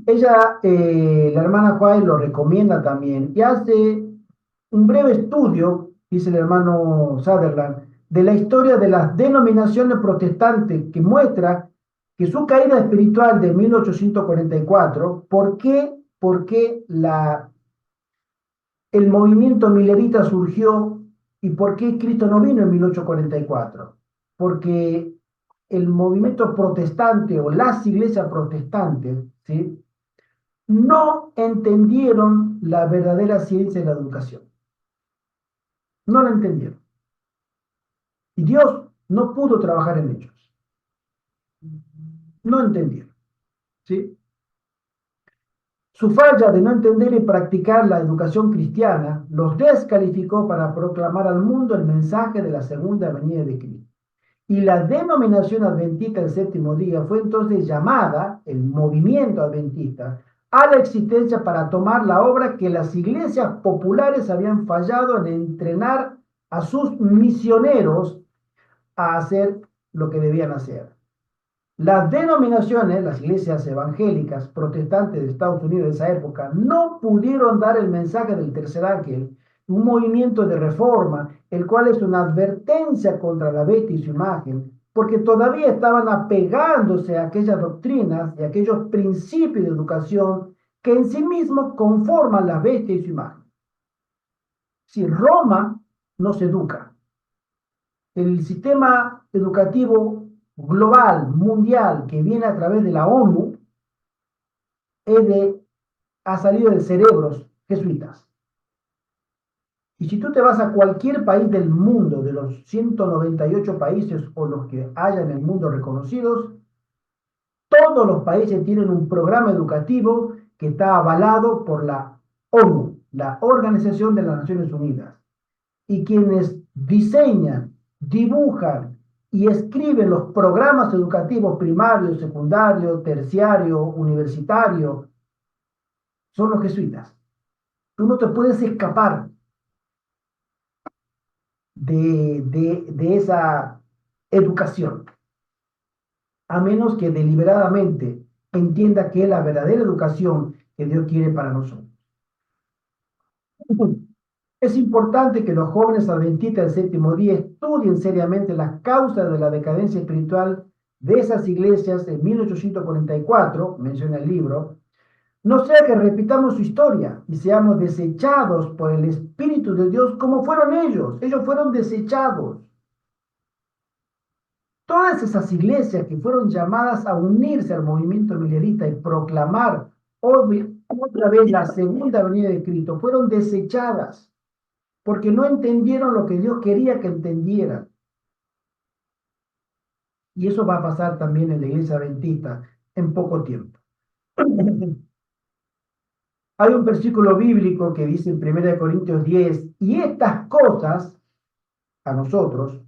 Ella, la hermana White, lo recomienda también y hace un breve estudio, dice el hermano Sutherland, de la historia de las denominaciones protestantes que muestra que su caída espiritual de 1844, ¿por qué? Porque el movimiento milerita surgió y por qué Cristo no vino en 1844. Porque el movimiento protestante o las iglesias protestantes, ¿sí? No entendieron la verdadera ciencia de la educación. No la entendieron. Y Dios no pudo trabajar en ellos. No entendieron. ¿Sí? Su falla de no entender y practicar la educación cristiana los descalificó para proclamar al mundo el mensaje de la segunda venida de Cristo. Y la denominación adventista del séptimo día fue entonces llamada, el movimiento adventista, a la existencia para tomar la obra que las iglesias populares habían fallado en entrenar a sus misioneros a hacer lo que debían hacer. Las denominaciones, las iglesias evangélicas protestantes de Estados Unidos de esa época, no pudieron dar el mensaje del tercer ángel, un movimiento de reforma, el cual es una advertencia contra la bestia y su imagen, porque todavía estaban apegándose a aquellas doctrinas y aquellos principios de educación que en sí mismos conforman la bestia y su imagen. Si Roma nos educa, el sistema educativo global, mundial, que viene a través de la ONU, ha salido de cerebros jesuitas. Y si tú te vas a cualquier país del mundo, de los 198 países o los que haya en el mundo reconocidos, todos los países tienen un programa educativo que está avalado por la ONU, la Organización de las Naciones Unidas. Y quienes diseñan, dibujan y escriben los programas educativos primarios, secundarios, terciarios, universitarios, son los jesuitas. Tú no te puedes escapar de esa educación, a menos que deliberadamente entienda que es la verdadera educación que Dios quiere para nosotros. Es importante que los jóvenes adventistas del séptimo día estudien seriamente las causas de la decadencia espiritual de esas iglesias en 1844, menciona el libro, no sea que repitamos su historia y seamos desechados por el Espíritu de Dios como fueron ellos. Ellos fueron desechados. Todas esas iglesias que fueron llamadas a unirse al movimiento milerita y proclamar otra vez la segunda venida de Cristo fueron desechadas porque no entendieron lo que Dios quería que entendieran. Y eso va a pasar también en la iglesia adventista en poco tiempo. Hay un versículo bíblico que dice en 1 Corintios 10, y estas cosas a nosotros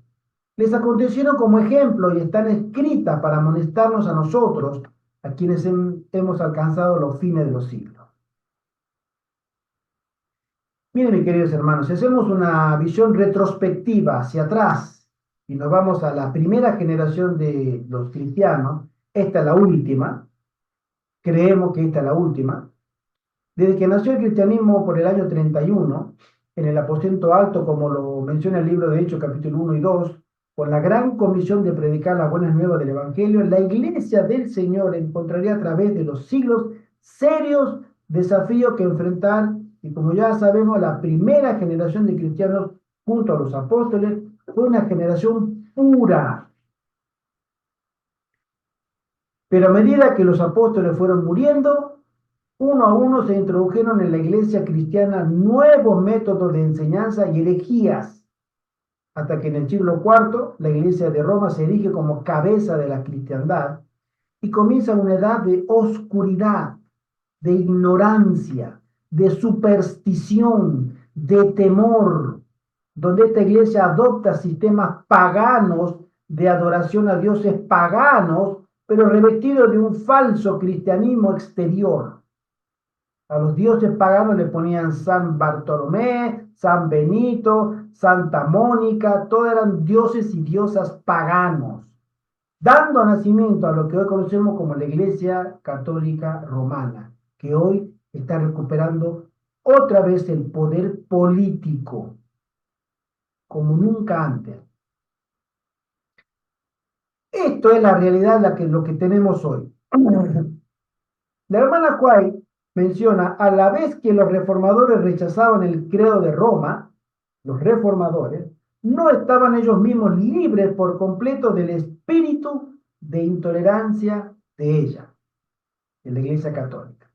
les acontecieron como ejemplo y están escritas para amonestarnos a nosotros, a quienes hemos alcanzado los fines de los siglos. Miren, mis queridos hermanos, si hacemos una visión retrospectiva hacia atrás y nos vamos a la primera generación de los cristianos, esta es la última, creemos que esta es la última. Desde que nació el cristianismo por el año 31, en el aposento alto, como lo menciona el libro de Hechos, capítulo 1 y 2, con la gran comisión de predicar las buenas nuevas del Evangelio, la iglesia del Señor encontraría a través de los siglos serios desafíos que enfrentar, y como ya sabemos, la primera generación de cristianos junto a los apóstoles fue una generación pura. Pero a medida que los apóstoles fueron muriendo, uno a uno se introdujeron en la iglesia cristiana nuevos métodos de enseñanza y herejías, hasta que en el siglo IV la iglesia de Roma se erige como cabeza de la cristiandad y comienza una edad de oscuridad, de ignorancia, de superstición, de temor, donde esta iglesia adopta sistemas paganos de adoración a dioses paganos, pero revestidos de un falso cristianismo exterior. A los dioses paganos le ponían San Bartolomé, San Benito, Santa Mónica, todos eran dioses y diosas paganos, dando nacimiento a lo que hoy conocemos como la Iglesia Católica Romana, que hoy está recuperando otra vez el poder político, como nunca antes. Esto es la realidad lo que tenemos hoy. La hermana White menciona, a la vez que los reformadores rechazaban el credo de Roma, los reformadores, no estaban ellos mismos libres por completo del espíritu de intolerancia de ella, de la Iglesia Católica.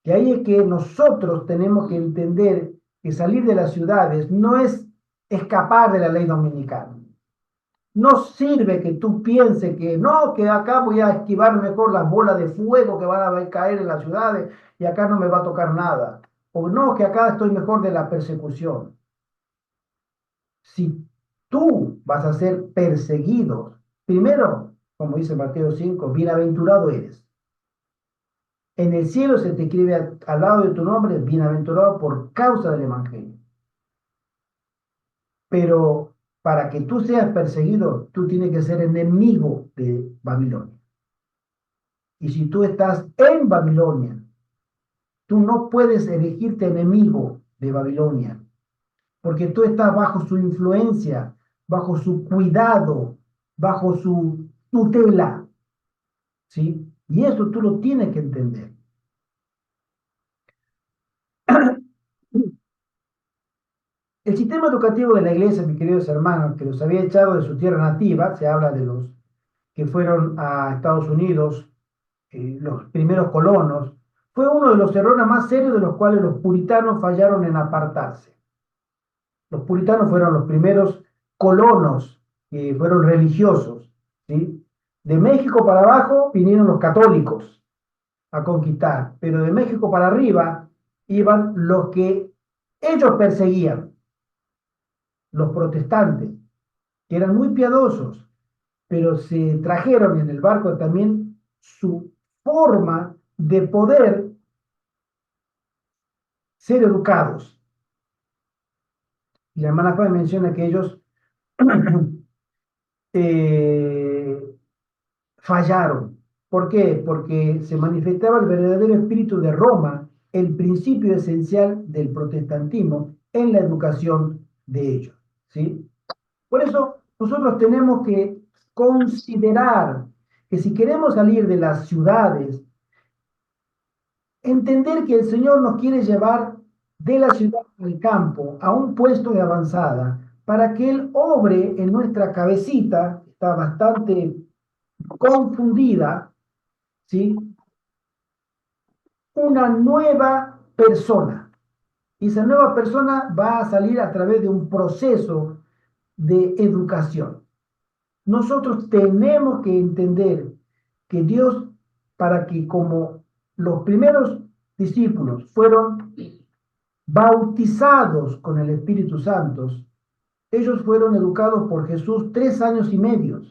Y ahí es que nosotros tenemos que entender que salir de las ciudades no es escapar de la ley dominical. No sirve que tú pienses que no, que acá voy a esquivar mejor las bolas de fuego que van a caer en las ciudades y acá no me va a tocar nada. O no, que acá estoy mejor de la persecución. Si tú vas a ser perseguido, primero, como dice Mateo 5, bienaventurado eres. En el cielo se te escribe al lado de tu nombre, bienaventurado por causa del Evangelio. Pero para que tú seas perseguido, tú tienes que ser enemigo de Babilonia. Y si tú estás en Babilonia, tú no puedes elegirte enemigo de Babilonia, porque tú estás bajo su influencia, bajo su cuidado, bajo su tutela, ¿sí? Y eso tú lo tienes que entender. El sistema educativo de la iglesia, mis queridos hermanos, que los había echado de su tierra nativa, se habla de los que fueron a Estados Unidos, los primeros colonos, fue uno de los errores más serios de los cuales los puritanos fallaron en apartarse. Los puritanos fueron los primeros colonos que fueron religiosos, ¿sí? De México para abajo vinieron los católicos a conquistar, pero de México para arriba iban los que ellos perseguían, los protestantes, que eran muy piadosos, pero se trajeron en el barco también su forma de poder ser educados. Y la hermana Juan menciona que ellos eh, fallaron. ¿Por qué? Porque se manifestaba el verdadero espíritu de Roma, el principio esencial del protestantismo en la educación de ellos, ¿sí? Por eso nosotros tenemos que considerar que si queremos salir de las ciudades, entender que el Señor nos quiere llevar de la ciudad al campo, a un puesto de avanzada, para que Él obre en nuestra cabecita, está bastante confundida, ¿sí? Una nueva persona. Y esa nueva persona va a salir a través de un proceso de educación. Nosotros tenemos que entender que Dios, para que como los primeros discípulos fueron bautizados con el Espíritu Santo, ellos fueron educados por Jesús 3 años y medio.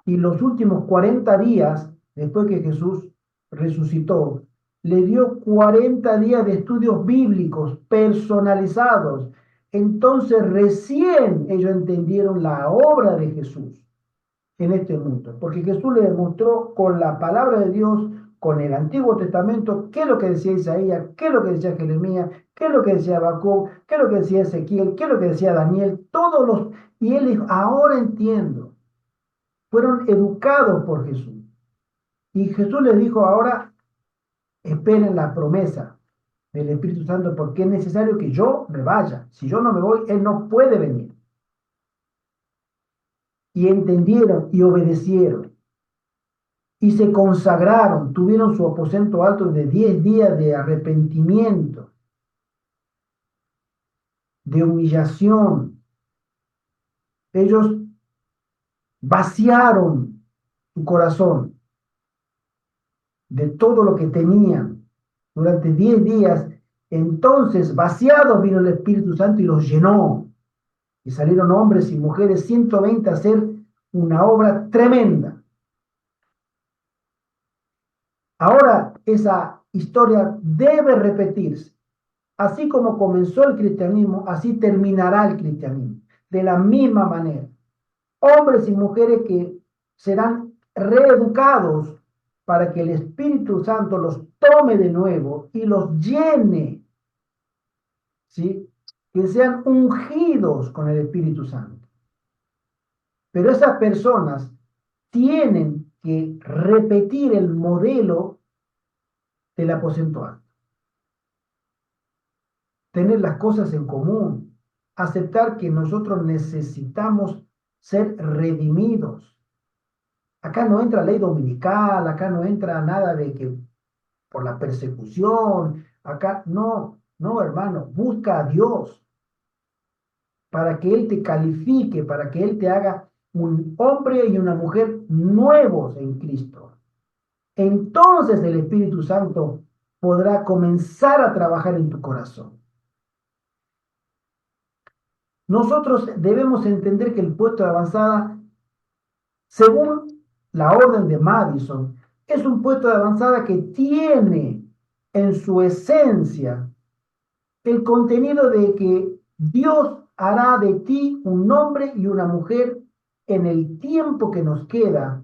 Y los últimos 40 días, después que Jesús resucitó, le dio 40 días de estudios bíblicos personalizados. Entonces recién ellos entendieron la obra de Jesús en este mundo, porque Jesús le demostró con la palabra de Dios, con el Antiguo Testamento, qué es lo que decía Isaías, qué es lo que decía Jeremías, qué es lo que decía Habacuc, qué es lo que decía Ezequiel, qué es lo que decía Daniel, y él dijo, ahora entiendo, fueron educados por Jesús. Y Jesús les dijo, ahora esperen la promesa del Espíritu Santo, porque es necesario que yo me vaya. Si yo no me voy, Él no puede venir. Y entendieron y obedecieron. Y se consagraron, tuvieron su aposento alto de 10 días de arrepentimiento, de humillación. Ellos vaciaron su corazón de todo lo que tenían durante 10 días. Entonces, vaciados, vino el Espíritu Santo y los llenó. Y salieron hombres y mujeres, 120, a hacer una obra tremenda. Ahora, esa historia debe repetirse. Así como comenzó el cristianismo, así terminará el cristianismo. De la misma manera. Hombres y mujeres que serán reeducados para que el Espíritu Santo los tome de nuevo y los llene, ¿sí? Que sean ungidos con el Espíritu Santo. Pero esas personas tienen que repetir el modelo del aposento alto, tener las cosas en común, aceptar que nosotros necesitamos ser redimidos. Acá no entra ley dominical, acá no entra nada de que por la persecución, acá no, no, hermano, busca a Dios para que Él te califique, para que Él te haga un hombre y una mujer nuevos en Cristo. Entonces el Espíritu Santo podrá comenzar a trabajar en tu corazón. Nosotros debemos entender que el puesto de avanzada, según la orden de Madison, es un puesto de avanzada que tiene en su esencia el contenido de que Dios hará de ti un hombre y una mujer en el tiempo que nos queda.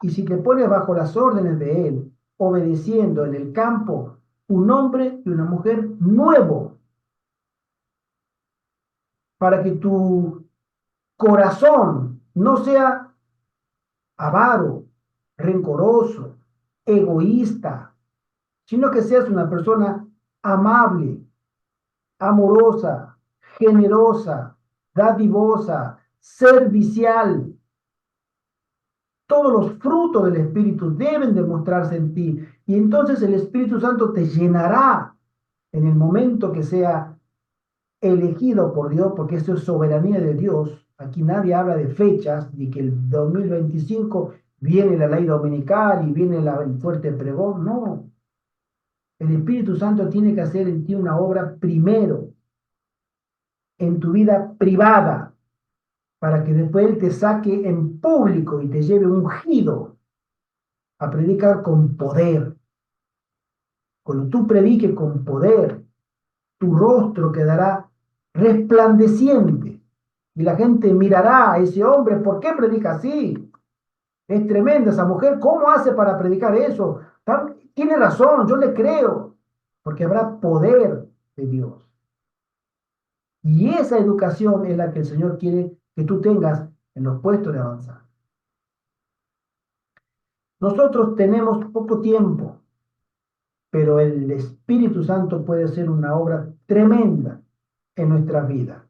Y si te pones bajo las órdenes de Él, obedeciendo en el campo, un hombre y una mujer nuevo, para que tu corazón no sea avaro, rencoroso, egoísta, sino que seas una persona amable, amorosa, generosa, dadivosa, servicial. Todos los frutos del Espíritu deben demostrarse en ti. Y entonces el Espíritu Santo te llenará en el momento que sea elegido por Dios, porque esto es soberanía de Dios. Aquí nadie habla de fechas, ni que el 2025 viene la ley dominical y viene el fuerte pregón. No. El Espíritu Santo tiene que hacer en ti una obra primero, en tu vida privada, para que después Él te saque en público y te lleve ungido a predicar con poder. Cuando tú prediques con poder, tu rostro quedará resplandeciente y la gente mirará a ese hombre, ¿por qué predica así? Es tremenda esa mujer, ¿cómo hace para predicar eso? Tiene razón, yo le creo, porque habrá poder de Dios. Y esa educación es la que el Señor quiere que tú tengas en los puestos de avanzar. Nosotros tenemos poco tiempo, pero el Espíritu Santo puede hacer una obra tremenda en nuestra vida.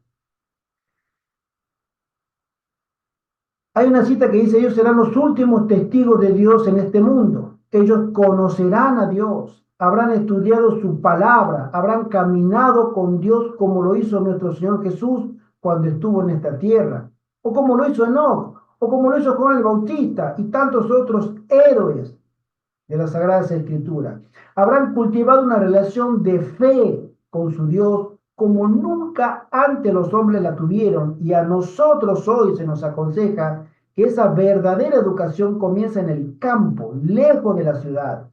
Hay una cita que dice, ellos serán los últimos testigos de Dios en este mundo. Ellos conocerán a Dios, habrán estudiado su palabra, habrán caminado con Dios como lo hizo nuestro Señor Jesús cuando estuvo en esta tierra, o como lo hizo Enoc, o como lo hizo Juan el Bautista y tantos otros héroes de las Sagradas Escrituras. Habrán cultivado una relación de fe con su Dios como nunca antes los hombres la tuvieron, y a nosotros hoy se nos aconseja que esa verdadera educación comienza en el campo, lejos de la ciudad.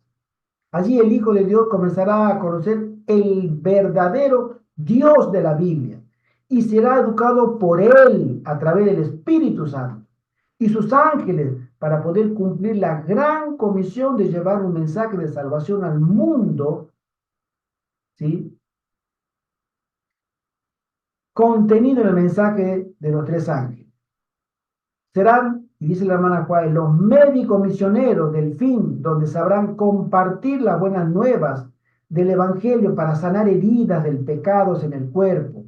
Allí el Hijo de Dios comenzará a conocer el verdadero Dios de la Biblia y será educado por Él a través del Espíritu Santo y sus ángeles para poder cumplir la gran comisión de llevar un mensaje de salvación al mundo, ¿sí? Contenido en el mensaje de los tres ángeles. Serán, y dice la hermana Juárez, los médicos misioneros del fin, donde sabrán compartir las buenas nuevas del Evangelio para sanar heridas del pecado en el cuerpo,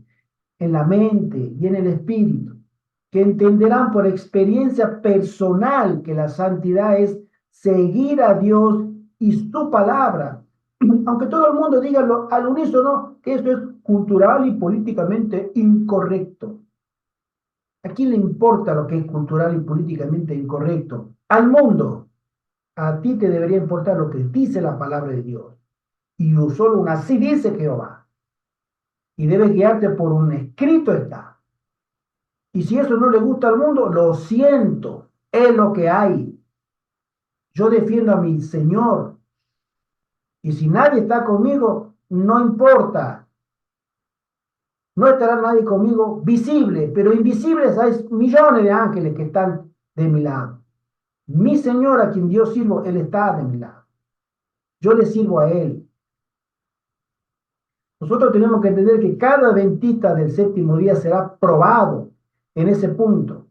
en la mente y en el espíritu, que entenderán por experiencia personal que la santidad es seguir a Dios y su palabra, aunque todo el mundo diga al unísono que esto es cultural y políticamente incorrecto. ¿A quién le importa lo que es cultural y políticamente incorrecto? Al mundo. A ti te debería importar lo que dice la palabra de Dios. Y solo un así dice Jehová. Y debes guiarte por un escrito está. Y si eso no le gusta al mundo, lo siento, es lo que hay. Yo defiendo a mi Señor. Y si nadie está conmigo, no importa. No estará nadie conmigo visible, pero invisibles hay millones de ángeles que están de mi lado. Mi Señor, a quien yo sirvo, Él está de mi lado. Yo le sirvo a Él. Nosotros tenemos que entender que cada adventista del séptimo día será probado en ese punto.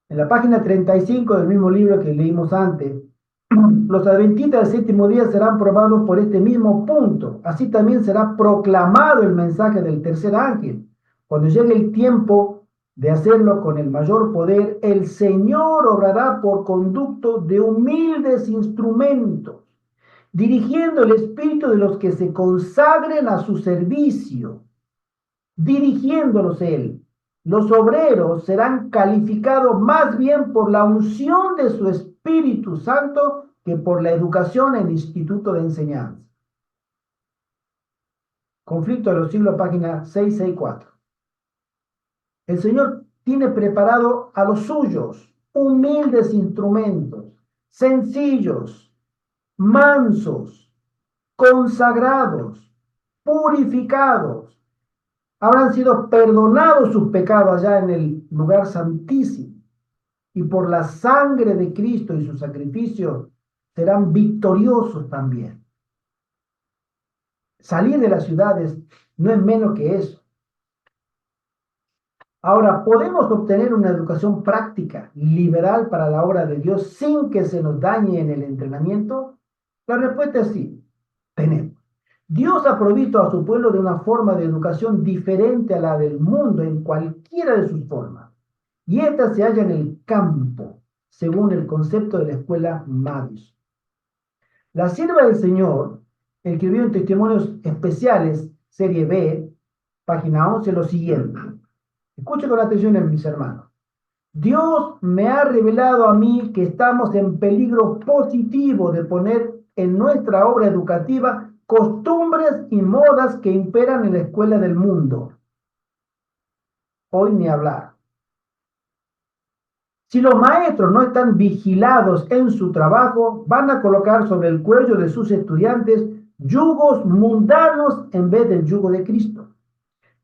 En la página 35 del mismo libro que leímos antes, los adventistas del séptimo día serán probados por este mismo punto. Así también será proclamado el mensaje del tercer ángel. Cuando llegue el tiempo de hacerlo con el mayor poder, el Señor obrará por conducto de humildes instrumentos, dirigiendo el espíritu de los que se consagren a su servicio, dirigiéndolos Él. Los obreros serán calificados más bien por la unción de su Espíritu Santo que por la educación en el instituto de enseñanza. Conflicto de los siglos, página 664. El Señor tiene preparado a los suyos humildes instrumentos, sencillos, mansos, consagrados, purificados. Habrán sido perdonados sus pecados allá en el lugar santísimo. Y por la sangre de Cristo y su sacrificio serán victoriosos también. Salir de las ciudades no es menos que eso. Ahora, ¿podemos obtener una educación práctica, liberal para la obra de Dios sin que se nos dañe en el entrenamiento? La respuesta es sí, tenemos. Dios ha provisto a su pueblo de una forma de educación diferente a la del mundo en cualquiera de sus formas. Y esta se halla en el campo, según el concepto de la escuela Madison. La sierva del Señor escribió en Testimonios Especiales, serie B, página 11, lo siguiente. Escuchen con atención, mis hermanos. Dios me ha revelado a mí que estamos en peligro positivo de poner en nuestra obra educativa costumbres y modas que imperan en la escuela del mundo. Hoy ni hablar. Si los maestros no están vigilados en su trabajo, van a colocar sobre el cuello de sus estudiantes yugos mundanos en vez del yugo de Cristo.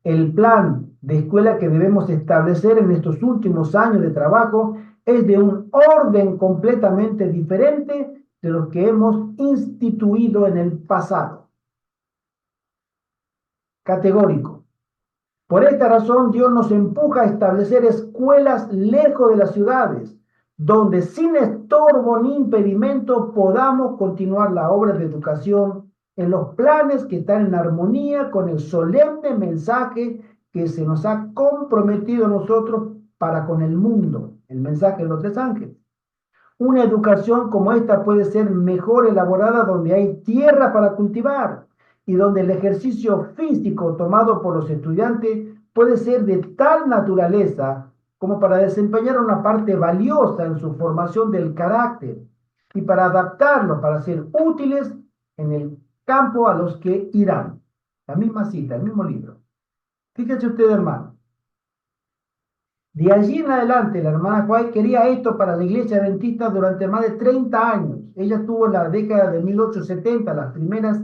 El plan de escuela que debemos establecer en estos últimos años de trabajo es de un orden completamente diferente de los que hemos instituido en el pasado. Categórico. Por esta razón, Dios nos empuja a establecer escuelas lejos de las ciudades, donde sin estorbo ni impedimento podamos continuar la obra de educación en los planes que están en armonía con el solemne mensaje que se nos ha comprometido a nosotros para con el mundo, el mensaje de los tres ángeles. Una educación como esta puede ser mejor elaborada donde hay tierra para cultivar y donde el ejercicio físico tomado por los estudiantes puede ser de tal naturaleza como para desempeñar una parte valiosa en su formación del carácter y para adaptarlos para ser útiles en el campo a los que irán. La misma cita, el mismo libro. Fíjense ustedes, hermano. De allí en adelante, la hermana White quería esto para la iglesia adventista durante más de 30 años. Ella tuvo en la década de 1870 las primeras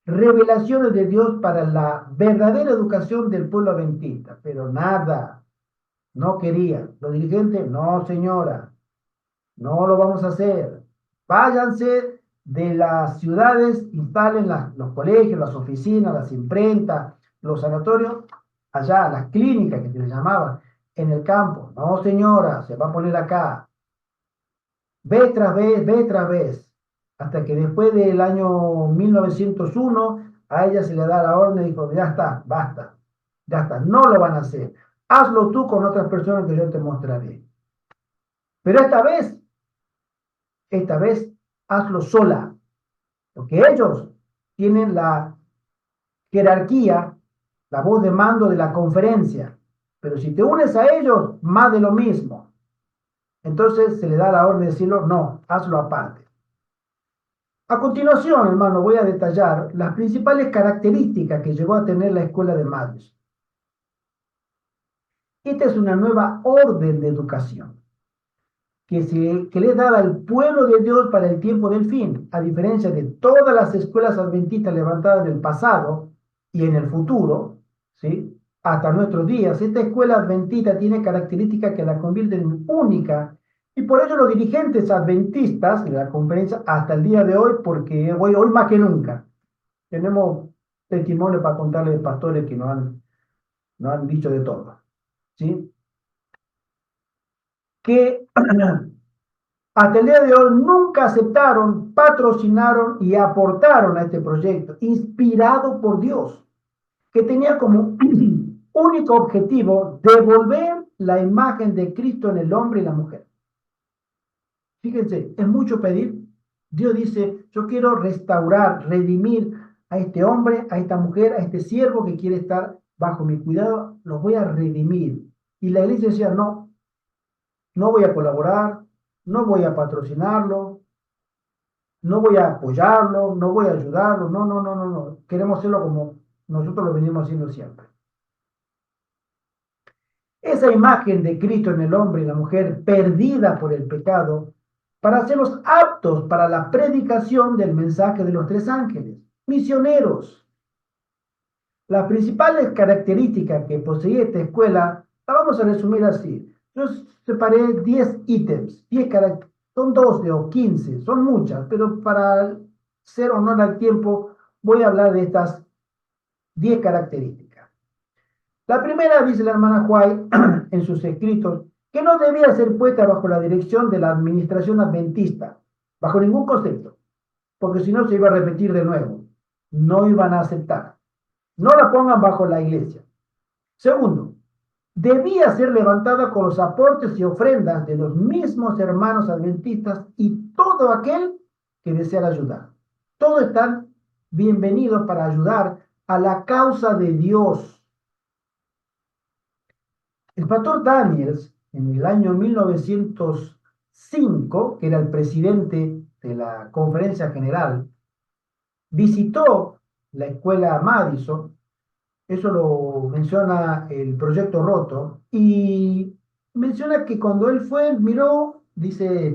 revelaciones de Dios para la verdadera educación del pueblo adventista, pero nada, no quería. Los dirigentes, no señora, no lo vamos a hacer. Váyanse de las ciudades, instalen los colegios, las oficinas, las imprentas, los sanatorios, allá, las clínicas que se les llamaban en el campo. No, señora, se va a poner acá. Vez tras vez, hasta que después del año 1901, a ella se le da la orden y dijo, ya está, basta, ya está, no lo van a hacer. Hazlo tú con otras personas que yo te mostraré. Pero esta vez, hazlo sola, porque ellos tienen la jerarquía, la voz de mando de la conferencia. Pero si te unes a ellos, más de lo mismo. Entonces se le da la orden de decirlo, no, hazlo aparte. A continuación, hermano, voy a detallar las principales características que llegó a tener la escuela de Madison. Esta es una nueva orden de educación que le es dada al pueblo de Dios para el tiempo del fin, a diferencia de todas las escuelas adventistas levantadas en el pasado y en el futuro, ¿sí? Hasta nuestros días. Esta escuela adventista tiene características que la convierten en única y por ello los dirigentes adventistas de la conferencia hasta el día de hoy, porque hoy más que nunca, tenemos testimonio para contarles de pastores que nos han dicho de todo, ¿sí? Que hasta el día de hoy nunca aceptaron, patrocinaron y aportaron a este proyecto, inspirado por Dios, que tenía como único objetivo devolver la imagen de Cristo en el hombre y la mujer. Fíjense, es mucho pedir. Dios dice, yo quiero restaurar, redimir a este hombre, a esta mujer, a este siervo que quiere estar bajo mi cuidado, los voy a redimir. Y la iglesia decía, no, no voy a colaborar, no voy a patrocinarlo, no voy a apoyarlo, no voy a ayudarlo, no, no, no, no, no. Queremos hacerlo como nosotros lo venimos haciendo siempre. Esa imagen de Cristo en el hombre y la mujer perdida por el pecado, para hacerlos aptos para la predicación del mensaje de los tres ángeles, misioneros. Las principales características que poseía esta escuela, la vamos a resumir así. Yo separé 10 ítems, 10 características, son 12 o 15, son muchas, pero para hacer honor al tiempo, voy a hablar de estas 10 características. La primera, dice la hermana White en sus escritos, que no debía ser puesta bajo la dirección de la administración adventista, bajo ningún concepto, porque si no se iba a repetir de nuevo. No iban a aceptar. No la pongan bajo la iglesia. Segundo, debía ser levantada con los aportes y ofrendas de los mismos hermanos adventistas y todo aquel que deseara ayudar. Todos están bienvenidos para ayudar a la causa de Dios. El pastor Daniels, en el año 1905, que era el presidente de la Conferencia General, visitó la escuela Madison, eso lo menciona el Proyecto Roto, y menciona que cuando él fue, miró, dice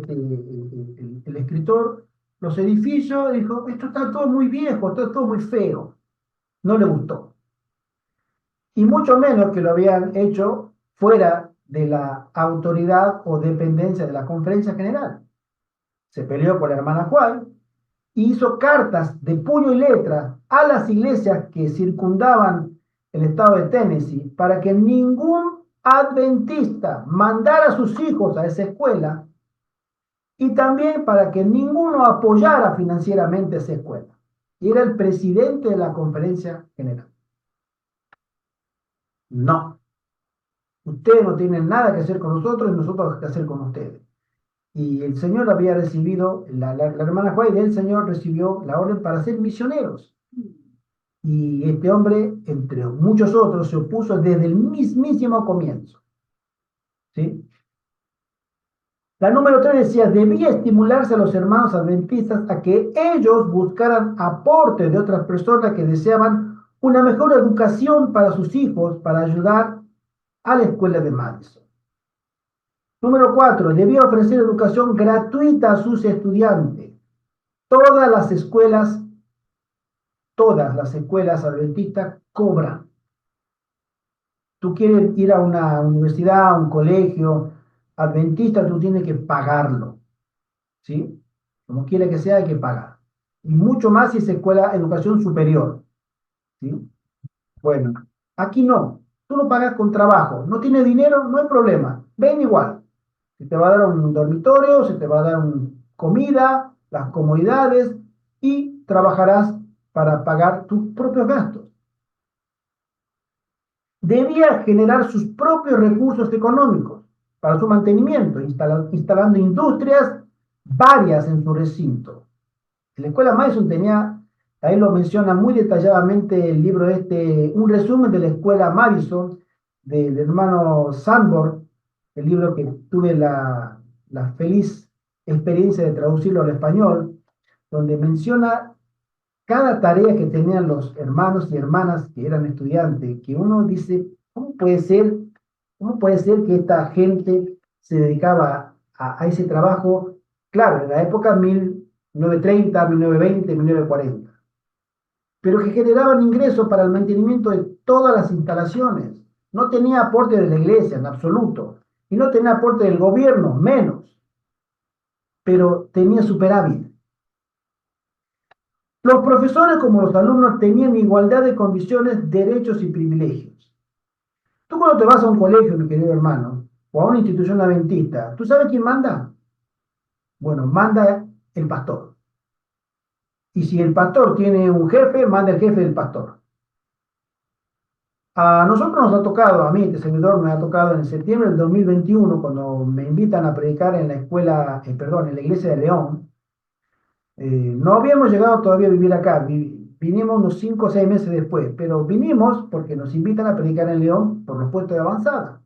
el escritor, los edificios, dijo, esto está todo muy viejo, esto está todo muy feo, no le gustó. Y mucho menos que lo habían hecho fuera de la autoridad o dependencia de la Conferencia General. Se peleó con la hermana Juan y hizo cartas de puño y letra a las iglesias que circundaban el estado de Tennessee para que ningún adventista mandara a sus hijos a esa escuela y también para que ninguno apoyara financieramente esa escuela. Y era el presidente de la conferencia general. No, ustedes no tienen nada que hacer con nosotros y nosotros que hacer con ustedes. Y el Señor había recibido, la hermana Juárez del Señor recibió la orden para ser misioneros. Y este hombre, entre muchos otros, se opuso desde el mismísimo comienzo. ¿Sí? La número 3 decía, debía estimularse a los hermanos adventistas a que ellos buscaran aportes de otras personas que deseaban una mejor educación para sus hijos, para ayudar a la escuela de Madison. Número 4, debía ofrecer educación gratuita a sus estudiantes. Todas las escuelas, todas las escuelas adventistas cobran. Tú quieres ir a una universidad, a un colegio adventista, tú tienes que pagarlo, ¿sí? Como quiera que sea, hay que pagar. Y mucho más si es escuela, educación superior, ¿sí? Bueno, aquí no. Tú lo pagas con trabajo. No tienes dinero, no hay problema. Ven igual. Se te va a dar un dormitorio, se te va a dar comida, las comodidades y trabajarás para pagar tus propios gastos. Debía generar sus propios recursos económicos para su mantenimiento, instalando industrias varias en su recinto. La escuela Madison tenía, ahí lo menciona muy detalladamente el libro este, un resumen de la escuela Madison del hermano Sanborn, el libro que tuve la feliz experiencia de traducirlo al español, donde menciona cada tarea que tenían los hermanos y hermanas que eran estudiantes, que uno dice, cómo puede ser que esta gente se dedicaba a ese trabajo? Claro, en la época 1930, 1920, 1940, pero que generaban ingresos para el mantenimiento de todas las instalaciones. No tenía aporte de la iglesia en absoluto, y no tenía aporte del gobierno, menos, pero tenía superávit. Los profesores como los alumnos tenían igualdad de condiciones, derechos y privilegios. Tú cuando te vas a un colegio, mi querido hermano, o a una institución adventista, ¿tú sabes quién manda? Bueno, manda el pastor. Y si el pastor tiene un jefe, manda el jefe del pastor. A nosotros nos ha tocado, a mí, este servidor, me ha tocado en septiembre del 2021, cuando me invitan a predicar en la escuela, perdón, en la iglesia de León. No habíamos llegado todavía a vivir acá, vinimos unos 5 o 6 meses después, pero vinimos porque nos invitan a predicar en León por los puestos de avanzada.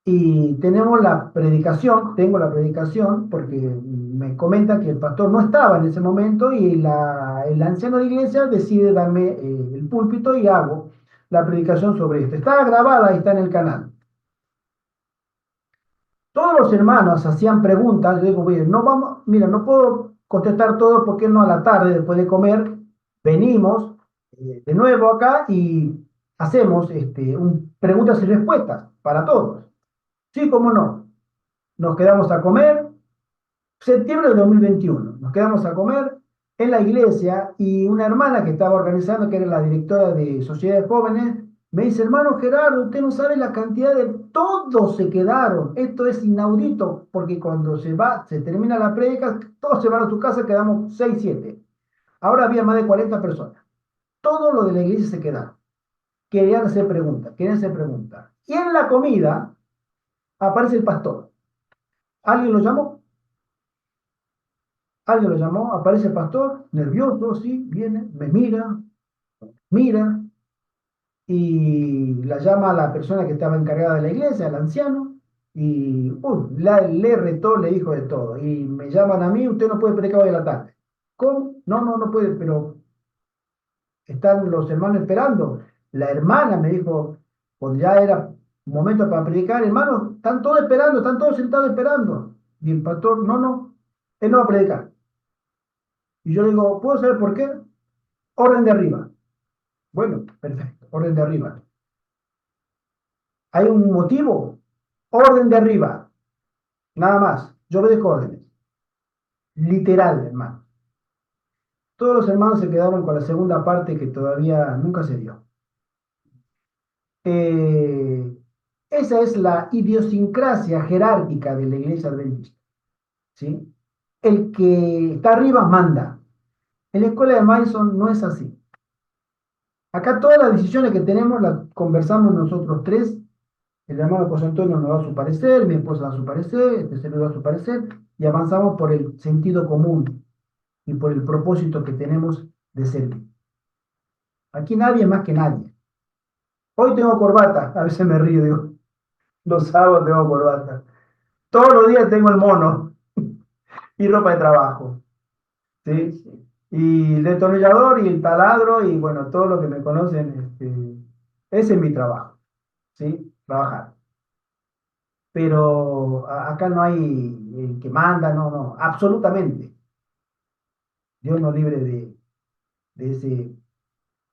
Y tenemos la predicación, tengo la predicación, porque me comenta que el pastor no estaba en ese momento y el anciano de iglesia decide darme el púlpito y hago la predicación sobre esto. Está grabada y está en el canal. Todos los hermanos hacían preguntas, yo digo, mira, no vamos, mira, no puedo contestar todo porque no a la tarde, después de comer, venimos de nuevo acá y hacemos preguntas y respuestas para todos. Sí, cómo no. Nos quedamos a comer, septiembre de 2021, nos quedamos a comer en la iglesia y una hermana que estaba organizando, que era la directora de Sociedades Jóvenes, me dice, hermano Gerardo, usted no sabe la cantidad de todos se quedaron. Esto es inaudito, porque cuando se termina la prédica, todos se van a su casa, quedamos 6 7. Ahora había más de 40 personas. Todo lo de la iglesia se quedaron. Querían hacer preguntas, querían hacer preguntas. Y en la comida aparece el pastor. ¿Alguien lo llamó? Alguien lo llamó, aparece el pastor, nervioso, sí, viene, me mira, mira, y la llama a la persona que estaba encargada de la iglesia, al anciano, y le retó, le dijo de todo. Y me llaman a mí, usted no puede predicar hoy a la tarde. ¿Cómo? No, no, no puede, pero están los hermanos esperando. La hermana me dijo, cuando ya era momento para predicar, hermano, están todos esperando, están todos sentados esperando. Y el pastor, no, no, él no va a predicar. Y yo digo, ¿puedo saber por qué? Orden de arriba. Bueno, perfecto, orden de arriba. ¿Hay un motivo? Orden de arriba. Nada más. Yo obedezco órdenes. Literal, hermano. Todos los hermanos se quedaron con la segunda parte que todavía nunca se dio. Eh, Esa es la idiosincrasia jerárquica de la iglesia adventista. ¿Sí? el que está arriba manda. En la escuela de Madison no es así. Acá todas las decisiones que tenemos las conversamos nosotros tres. El hermano José Antonio nos da su parecer, mi esposa da su parecer, este servidor da su parecer, y avanzamos por el sentido común y por el propósito que tenemos de servir. Aquí nadie más que nadie. Hoy tengo corbata, a veces me río, digo, los sábados tengo corbata. Todos los días tengo el mono y ropa de trabajo, ¿sí? Y el destornillador y el taladro y bueno, todo lo que me conocen, ese es mi trabajo, ¿sí? Trabajar. Pero acá no hay el que manda, no, no, absolutamente. Dios nos libre de ese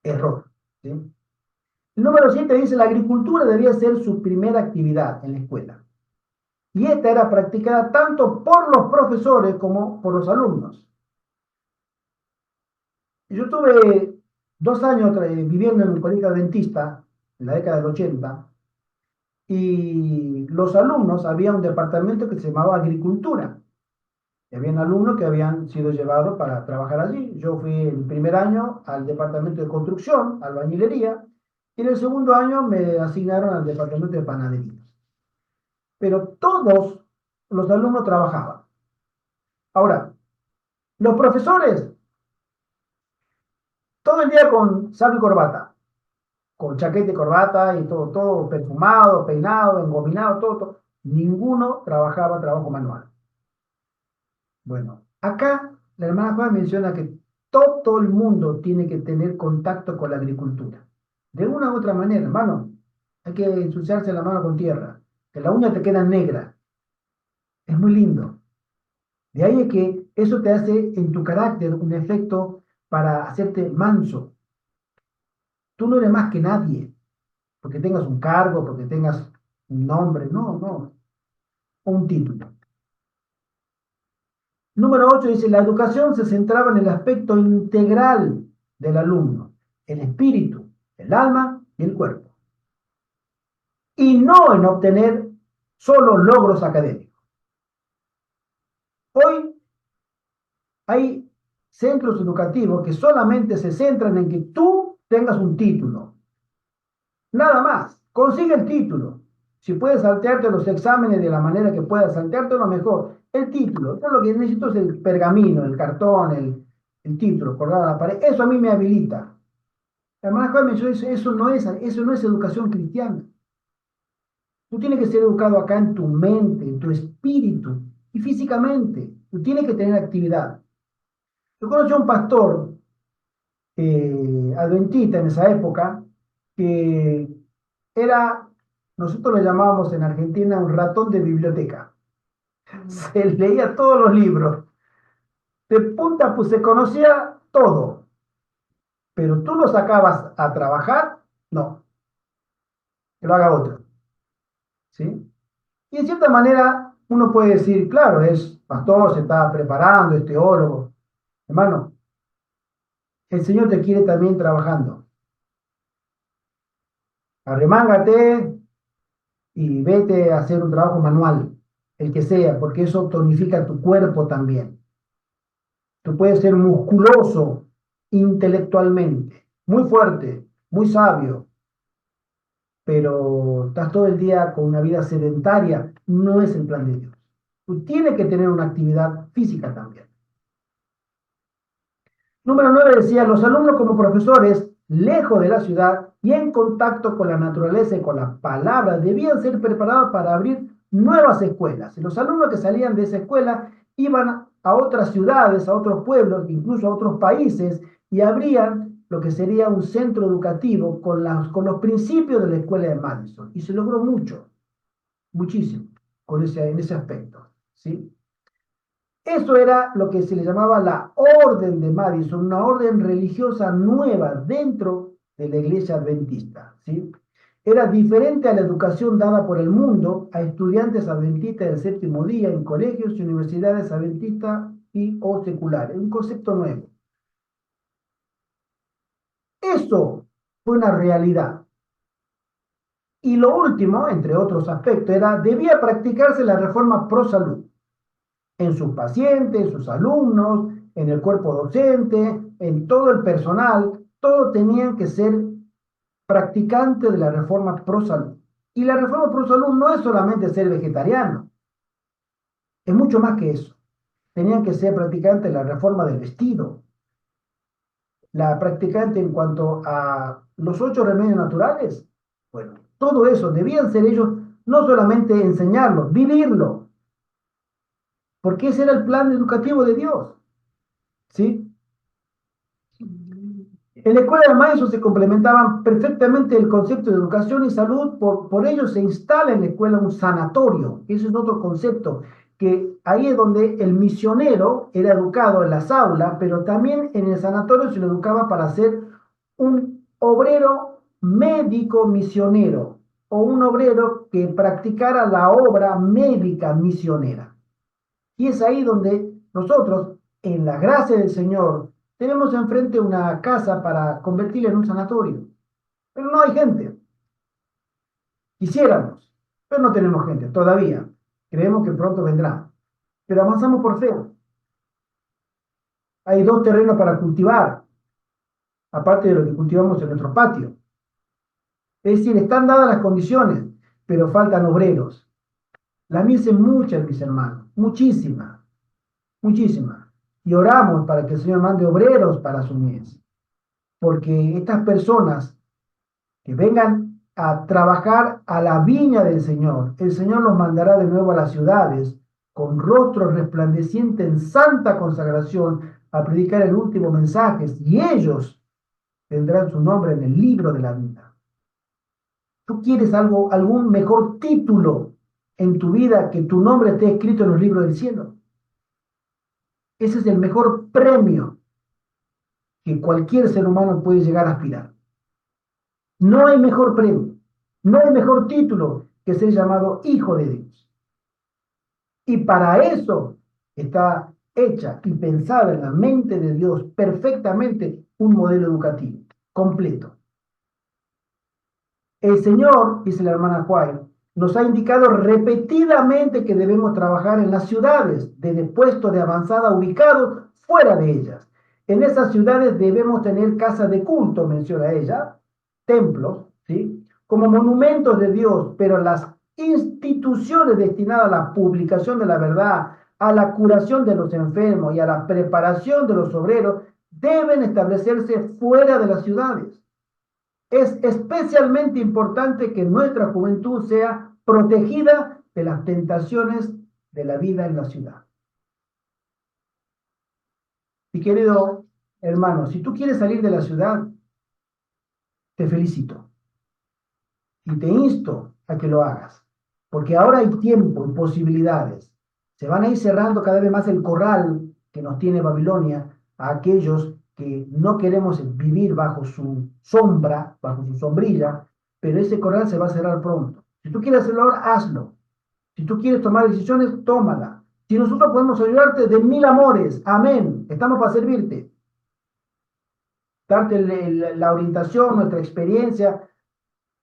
error, ¿sí? El número 7 dice, la agricultura debía ser su primera actividad en la escuela. Y esta era practicada tanto por los profesores como por los alumnos. Yo tuve 2 años viviendo en un colegio adventista en la década del 80 y los alumnos, había un departamento que se llamaba agricultura. Y habían alumnos que habían sido llevados para trabajar allí. Yo fui el primer año al departamento de construcción, albañilería, y en el segundo año me asignaron al departamento de panadería. Pero todos los alumnos trabajaban. Ahora, los profesores, todo el día con saco y corbata, con chaqueta y corbata y todo, todo perfumado, peinado, engominado, todo, todo. Ninguno trabajaba trabajo manual. Bueno, acá la hermana Juana menciona que todo el mundo tiene que tener contacto con la agricultura. De una u otra manera, hermano, hay que ensuciarse la mano con tierra, que la uña te queda negra. Es muy lindo. De ahí es que eso te hace en tu carácter un efecto para hacerte manso. Tú no eres más que nadie, porque tengas un cargo, porque tengas un nombre, no, no, o un título. Número 8 dice, la educación se centraba en el aspecto integral del alumno, el espíritu, el alma y el cuerpo, y no en obtener solo logros académicos. Hoy hay centros educativos que solamente se centran en que tú tengas un título, nada más, consigue el título. Si puedes saltearte los exámenes de la manera que puedas saltearte, lo mejor. El título, yo lo que necesito es el pergamino, el cartón, el título colgado en la pared. Eso a mí me habilita. La hermana Juan mencionó eso, eso no es educación cristiana. Tú tienes que ser educado acá en tu mente, en tu espíritu y físicamente. Tú tienes que tener actividad. Yo conocí a un pastor adventista en esa época que era, nosotros le llamábamos en Argentina un ratón de biblioteca. Se leía todos los libros. De punta, pues se conocía todo. Pero tú lo sacabas a trabajar, no, que lo haga otro. ¿Sí? Y en cierta manera uno puede decir, claro, es pastor, se está preparando, es teólogo. Hermano, el Señor te quiere también trabajando. Arremángate y vete a hacer un trabajo manual, el que sea, porque eso tonifica tu cuerpo también. Tú puedes ser musculoso intelectualmente, muy fuerte, muy sabio, pero estás todo el día con una vida sedentaria, no es el plan de Dios. Tú tienes que tener una actividad física también. Número 9 decía, los alumnos como profesores, lejos de la ciudad y en contacto con la naturaleza y con la palabra, debían ser preparados para abrir nuevas escuelas. Y los alumnos que salían de esa escuela iban a otras ciudades, a otros pueblos, incluso a otros países, y abrían lo que sería un centro educativo con los principios de la escuela de Madison. Y se logró mucho, muchísimo, en ese aspecto, ¿sí? Eso era lo que se le llamaba la Orden de Madison, una orden religiosa nueva dentro de la iglesia adventista, ¿sí? Era diferente a la educación dada por el mundo a estudiantes adventistas del séptimo día en colegios y universidades adventistas y o seculares. Un concepto nuevo. Eso fue una realidad. Y lo último, entre otros aspectos, era debía practicarse la reforma pro salud. en sus pacientes, en sus alumnos, en el cuerpo docente, en todo el personal, todos tenían que ser practicantes de la reforma pro salud. Y la reforma pro salud no es solamente ser vegetariano, es mucho más que eso. Tenían que ser practicantes de la reforma del vestido, la practicante en cuanto a los 8 remedios naturales. Bueno, todo eso debían ser ellos no solamente enseñarlo, vivirlo, porque ese era el plan educativo de Dios, ¿sí? En la escuela de maestros se complementaban perfectamente el concepto de educación y salud, por ello se instala en la escuela un sanatorio, ese es otro concepto, que ahí es donde el misionero era educado en las aulas, pero también en el sanatorio se lo educaba para ser un obrero médico misionero o un obrero que practicara la obra médica misionera. Y es ahí donde nosotros, en la gracia del Señor, tenemos enfrente una casa para convertirla en un sanatorio. Pero no hay gente. Quisiéramos, pero no tenemos gente todavía. Creemos que pronto vendrá. Pero avanzamos por fe. Hay 2 terrenos para cultivar, aparte de lo que cultivamos en nuestro patio. Es decir, están dadas las condiciones, pero faltan obreros. La mies es mucha, mis hermanos, muchísima, muchísima. Y oramos para que el Señor mande obreros para su mies. Porque estas personas que vengan a trabajar a la viña del Señor, el Señor los mandará de nuevo a las ciudades con rostros resplandecientes en santa consagración a predicar el último mensaje y ellos tendrán su nombre en el libro de la vida. ¿Tú quieres algún mejor título en tu vida que tu nombre esté escrito en los libros del cielo? Ese es el mejor premio que cualquier ser humano puede llegar a aspirar. No hay mejor premio, no hay mejor título que ser llamado hijo de Dios. Y para eso está hecha y pensada en la mente de Dios perfectamente un modelo educativo completo. El Señor, dice la hermana White, nos ha indicado repetidamente que debemos trabajar en las ciudades, desde puestos de avanzada ubicados fuera de ellas. En esas ciudades debemos tener casas de culto, menciona ella, templos, ¿sí? Como monumentos de Dios, pero las instituciones destinadas a la publicación de la verdad, a la curación de los enfermos y a la preparación de los obreros deben establecerse fuera de las ciudades. Es especialmente importante que nuestra juventud sea protegida de las tentaciones de la vida en la ciudad. Y querido hermano, si tú quieres salir de la ciudad, te felicito y te insto a que lo hagas, porque ahora hay tiempo y posibilidades. Se van a ir cerrando cada vez más el corral que nos tiene Babilonia a aquellos que no queremos vivir bajo su sombra, bajo su sombrilla, pero ese corral se va a cerrar pronto. Si tú quieres hacerlo ahora, hazlo. Si tú quieres tomar decisiones, tómala. Si nosotros podemos ayudarte, de mil amores, amén. Estamos para servirte. Darte la orientación, nuestra experiencia,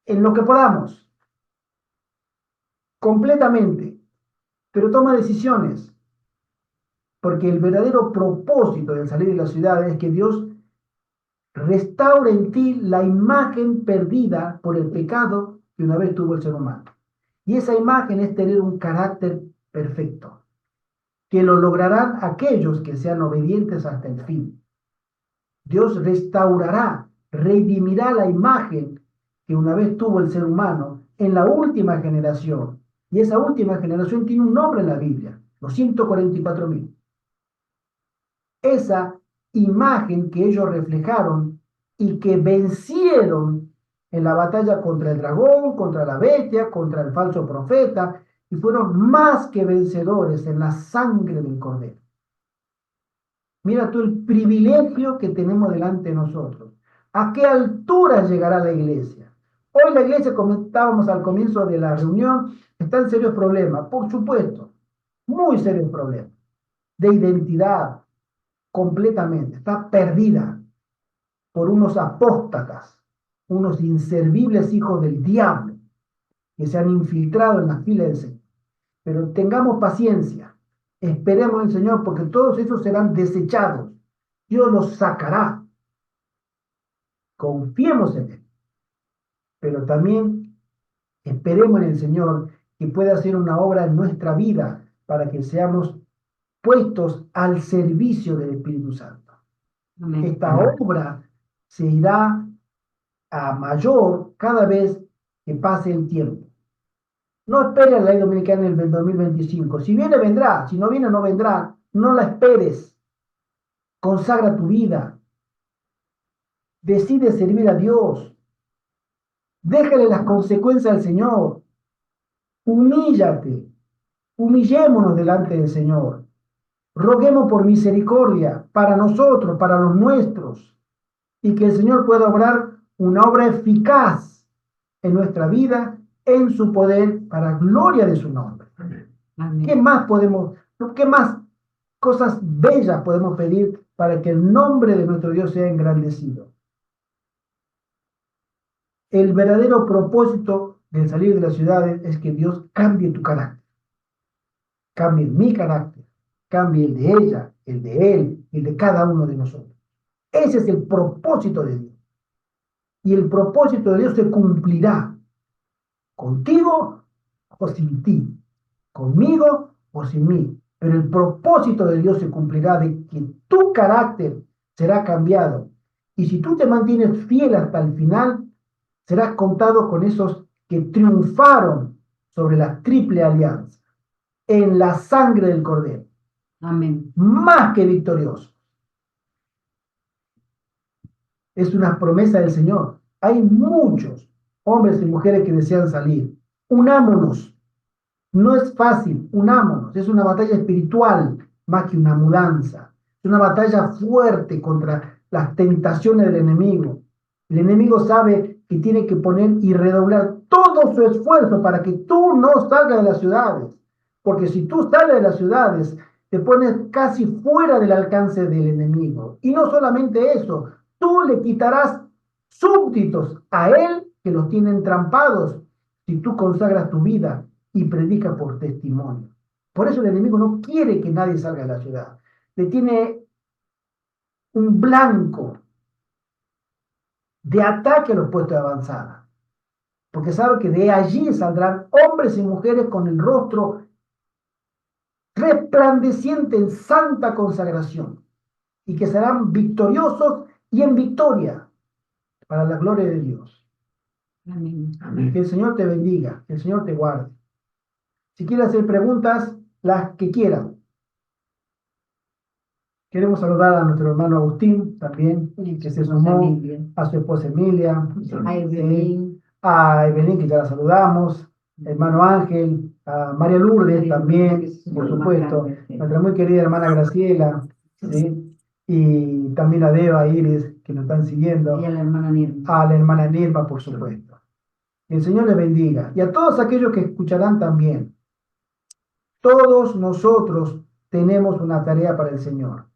en lo que podamos, completamente. Pero toma decisiones, porque el verdadero propósito de salir de la ciudad es que Dios restaure en ti la imagen perdida por el pecado que una vez tuvo el ser humano. Y esa imagen es tener un carácter perfecto, que lo lograrán aquellos que sean obedientes hasta el fin. Dios restaurará, redimirá la imagen que una vez tuvo el ser humano en la última generación. Y esa última generación tiene un nombre en la Biblia, los 144.000. Esa imagen que ellos reflejaron y que vencieron en la batalla contra el dragón, contra la bestia, contra el falso profeta, y fueron más que vencedores en la sangre del Cordero. Mira tú el privilegio que tenemos delante de nosotros. ¿A qué altura llegará la iglesia? Hoy la iglesia, comentábamos al comienzo de la reunión, está en serios problemas, por supuesto, muy serios problemas, de identidad, completamente, está perdida por unos apóstatas, unos inservibles hijos del diablo que se han infiltrado en la fila del Señor. Pero tengamos paciencia, Esperemos en el Señor porque todos esos serán desechados. Dios los sacará. Confiemos en Él, pero también esperemos en el Señor que pueda hacer una obra en nuestra vida para que seamos puestos al servicio del Espíritu Santo. Amén. Esta obra se irá a mayor cada vez que pase el tiempo. No esperes la ley dominicana en el 2025. Si viene, vendrá. Si no viene, no vendrá. No la esperes. Consagra tu vida. Decide servir a Dios. Déjale las consecuencias al Señor. Humíllate. Humillémonos delante del Señor. Roguemos por misericordia para nosotros, para los nuestros, y que el Señor pueda obrar una obra eficaz en nuestra vida, en su poder, para gloria de su nombre. Amén. ¿Qué más cosas bellas podemos pedir para que el nombre de nuestro Dios sea engrandecido? El verdadero propósito de salir de las ciudades es que Dios cambie tu carácter, cambie mi carácter, cambie el de ella, el de él, el de cada uno de nosotros. Ese es el propósito de Dios. Y el propósito de Dios se cumplirá contigo o sin ti, conmigo o sin mí. Pero el propósito de Dios se cumplirá de que tu carácter será cambiado. Y si tú te mantienes fiel hasta el final, serás contado con esos que triunfaron sobre la triple alianza en la sangre del Cordero. Amén. Más que victorioso. Es una promesa del Señor. Hay muchos hombres y mujeres que desean salir. Unámonos. No es fácil, unámonos. Es una batalla espiritual más que una mudanza. Es una batalla fuerte contra las tentaciones del enemigo. El enemigo sabe que tiene que poner y redoblar todo su esfuerzo para que tú no salgas de las ciudades. Porque si tú sales de las ciudades, te pones casi fuera del alcance del enemigo. Y no solamente eso, tú le quitarás súbditos a él que los tiene entrampados si tú consagras tu vida y predicas por testimonio. Por eso el enemigo no quiere que nadie salga de la ciudad. Le tiene un blanco de ataque a los puestos de avanzada. Porque sabe que de allí saldrán hombres y mujeres con el rostro resplandeciente en santa consagración y que serán victoriosos y en victoria para la gloria de Dios. Amén. Que el Señor te bendiga, que el Señor te guarde. Si quieres hacer preguntas, las que quieran. Queremos saludar a nuestro hermano Agustín también, que se sumó, a su esposa Emilia, a Evelyn, que ya la saludamos, hermano Ángel, a María Lourdes también, por supuesto, nuestra muy querida hermana Graciela, ¿sí? Y también a Deva, Iris, que nos están siguiendo, Y a la hermana Nirma. a la hermana Nirma, por supuesto. Que el Señor les bendiga, y a todos aquellos que escucharán también. Todos nosotros tenemos una tarea para el Señor.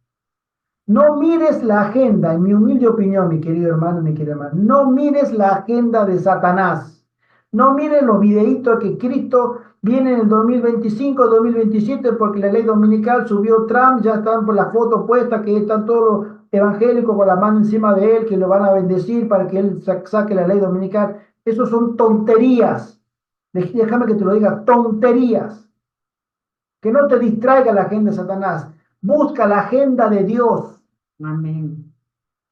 No mires la agenda, en mi humilde opinión, mi querido hermano, mi querida hermana, no mires la agenda de Satanás. No mires los videitos que Cristo viene en el 2025, 2027, porque la ley dominical subió Trump, ya están por la foto puesta, que están todos los evangélicos con la mano encima de él, que lo van a bendecir para que él saque la ley dominical. Eso son tonterías. Déjame que te lo diga, tonterías. Que no te distraiga la agenda de Satanás. Busca la agenda de Dios. Amén.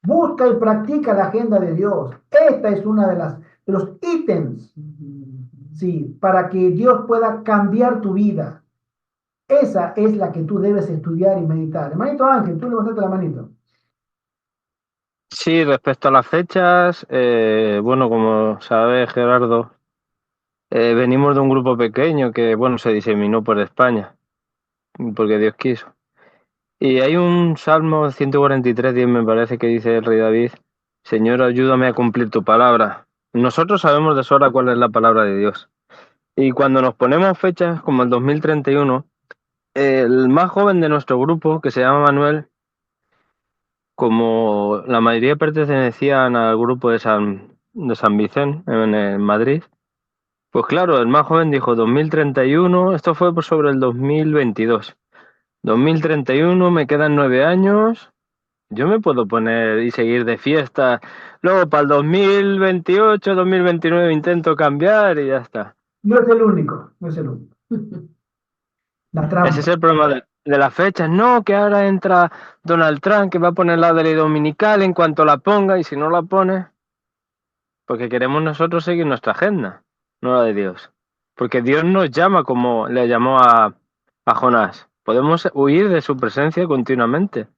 Busca y practica la agenda de Dios. Esta es una de los ítems, sí, para que Dios pueda cambiar tu vida. Esa es la que tú debes estudiar y meditar. Hermanito Ángel, tú levantaste la manito. Sí, respecto a las fechas, bueno, como sabe Gerardo, venimos de un grupo pequeño que, bueno, se diseminó por España, porque Dios quiso. Y hay un Salmo 143:10, me parece, que dice el rey David: Señor, ayúdame a cumplir tu palabra. Nosotros sabemos de sobra cuál es la palabra de Dios. Y cuando nos ponemos fechas como el 2031, el más joven de nuestro grupo, que se llama Manuel, como la mayoría pertenecían al grupo de San Vicente en Madrid, pues claro, el más joven dijo 2031, esto fue por sobre el 2022. 2031, me quedan 9 años. Yo me puedo poner y seguir de fiesta. Luego para el 2028, 2029 intento cambiar y ya está. No es el único, no es el único. La Ese es trampa. el problema de las fechas. No, que ahora entra Donald Trump que va a poner la de ley dominical en cuanto la ponga y si no la pone, porque queremos nosotros seguir nuestra agenda, no la de Dios. Porque Dios nos llama como le llamó a Jonás. Podemos huir de su presencia continuamente,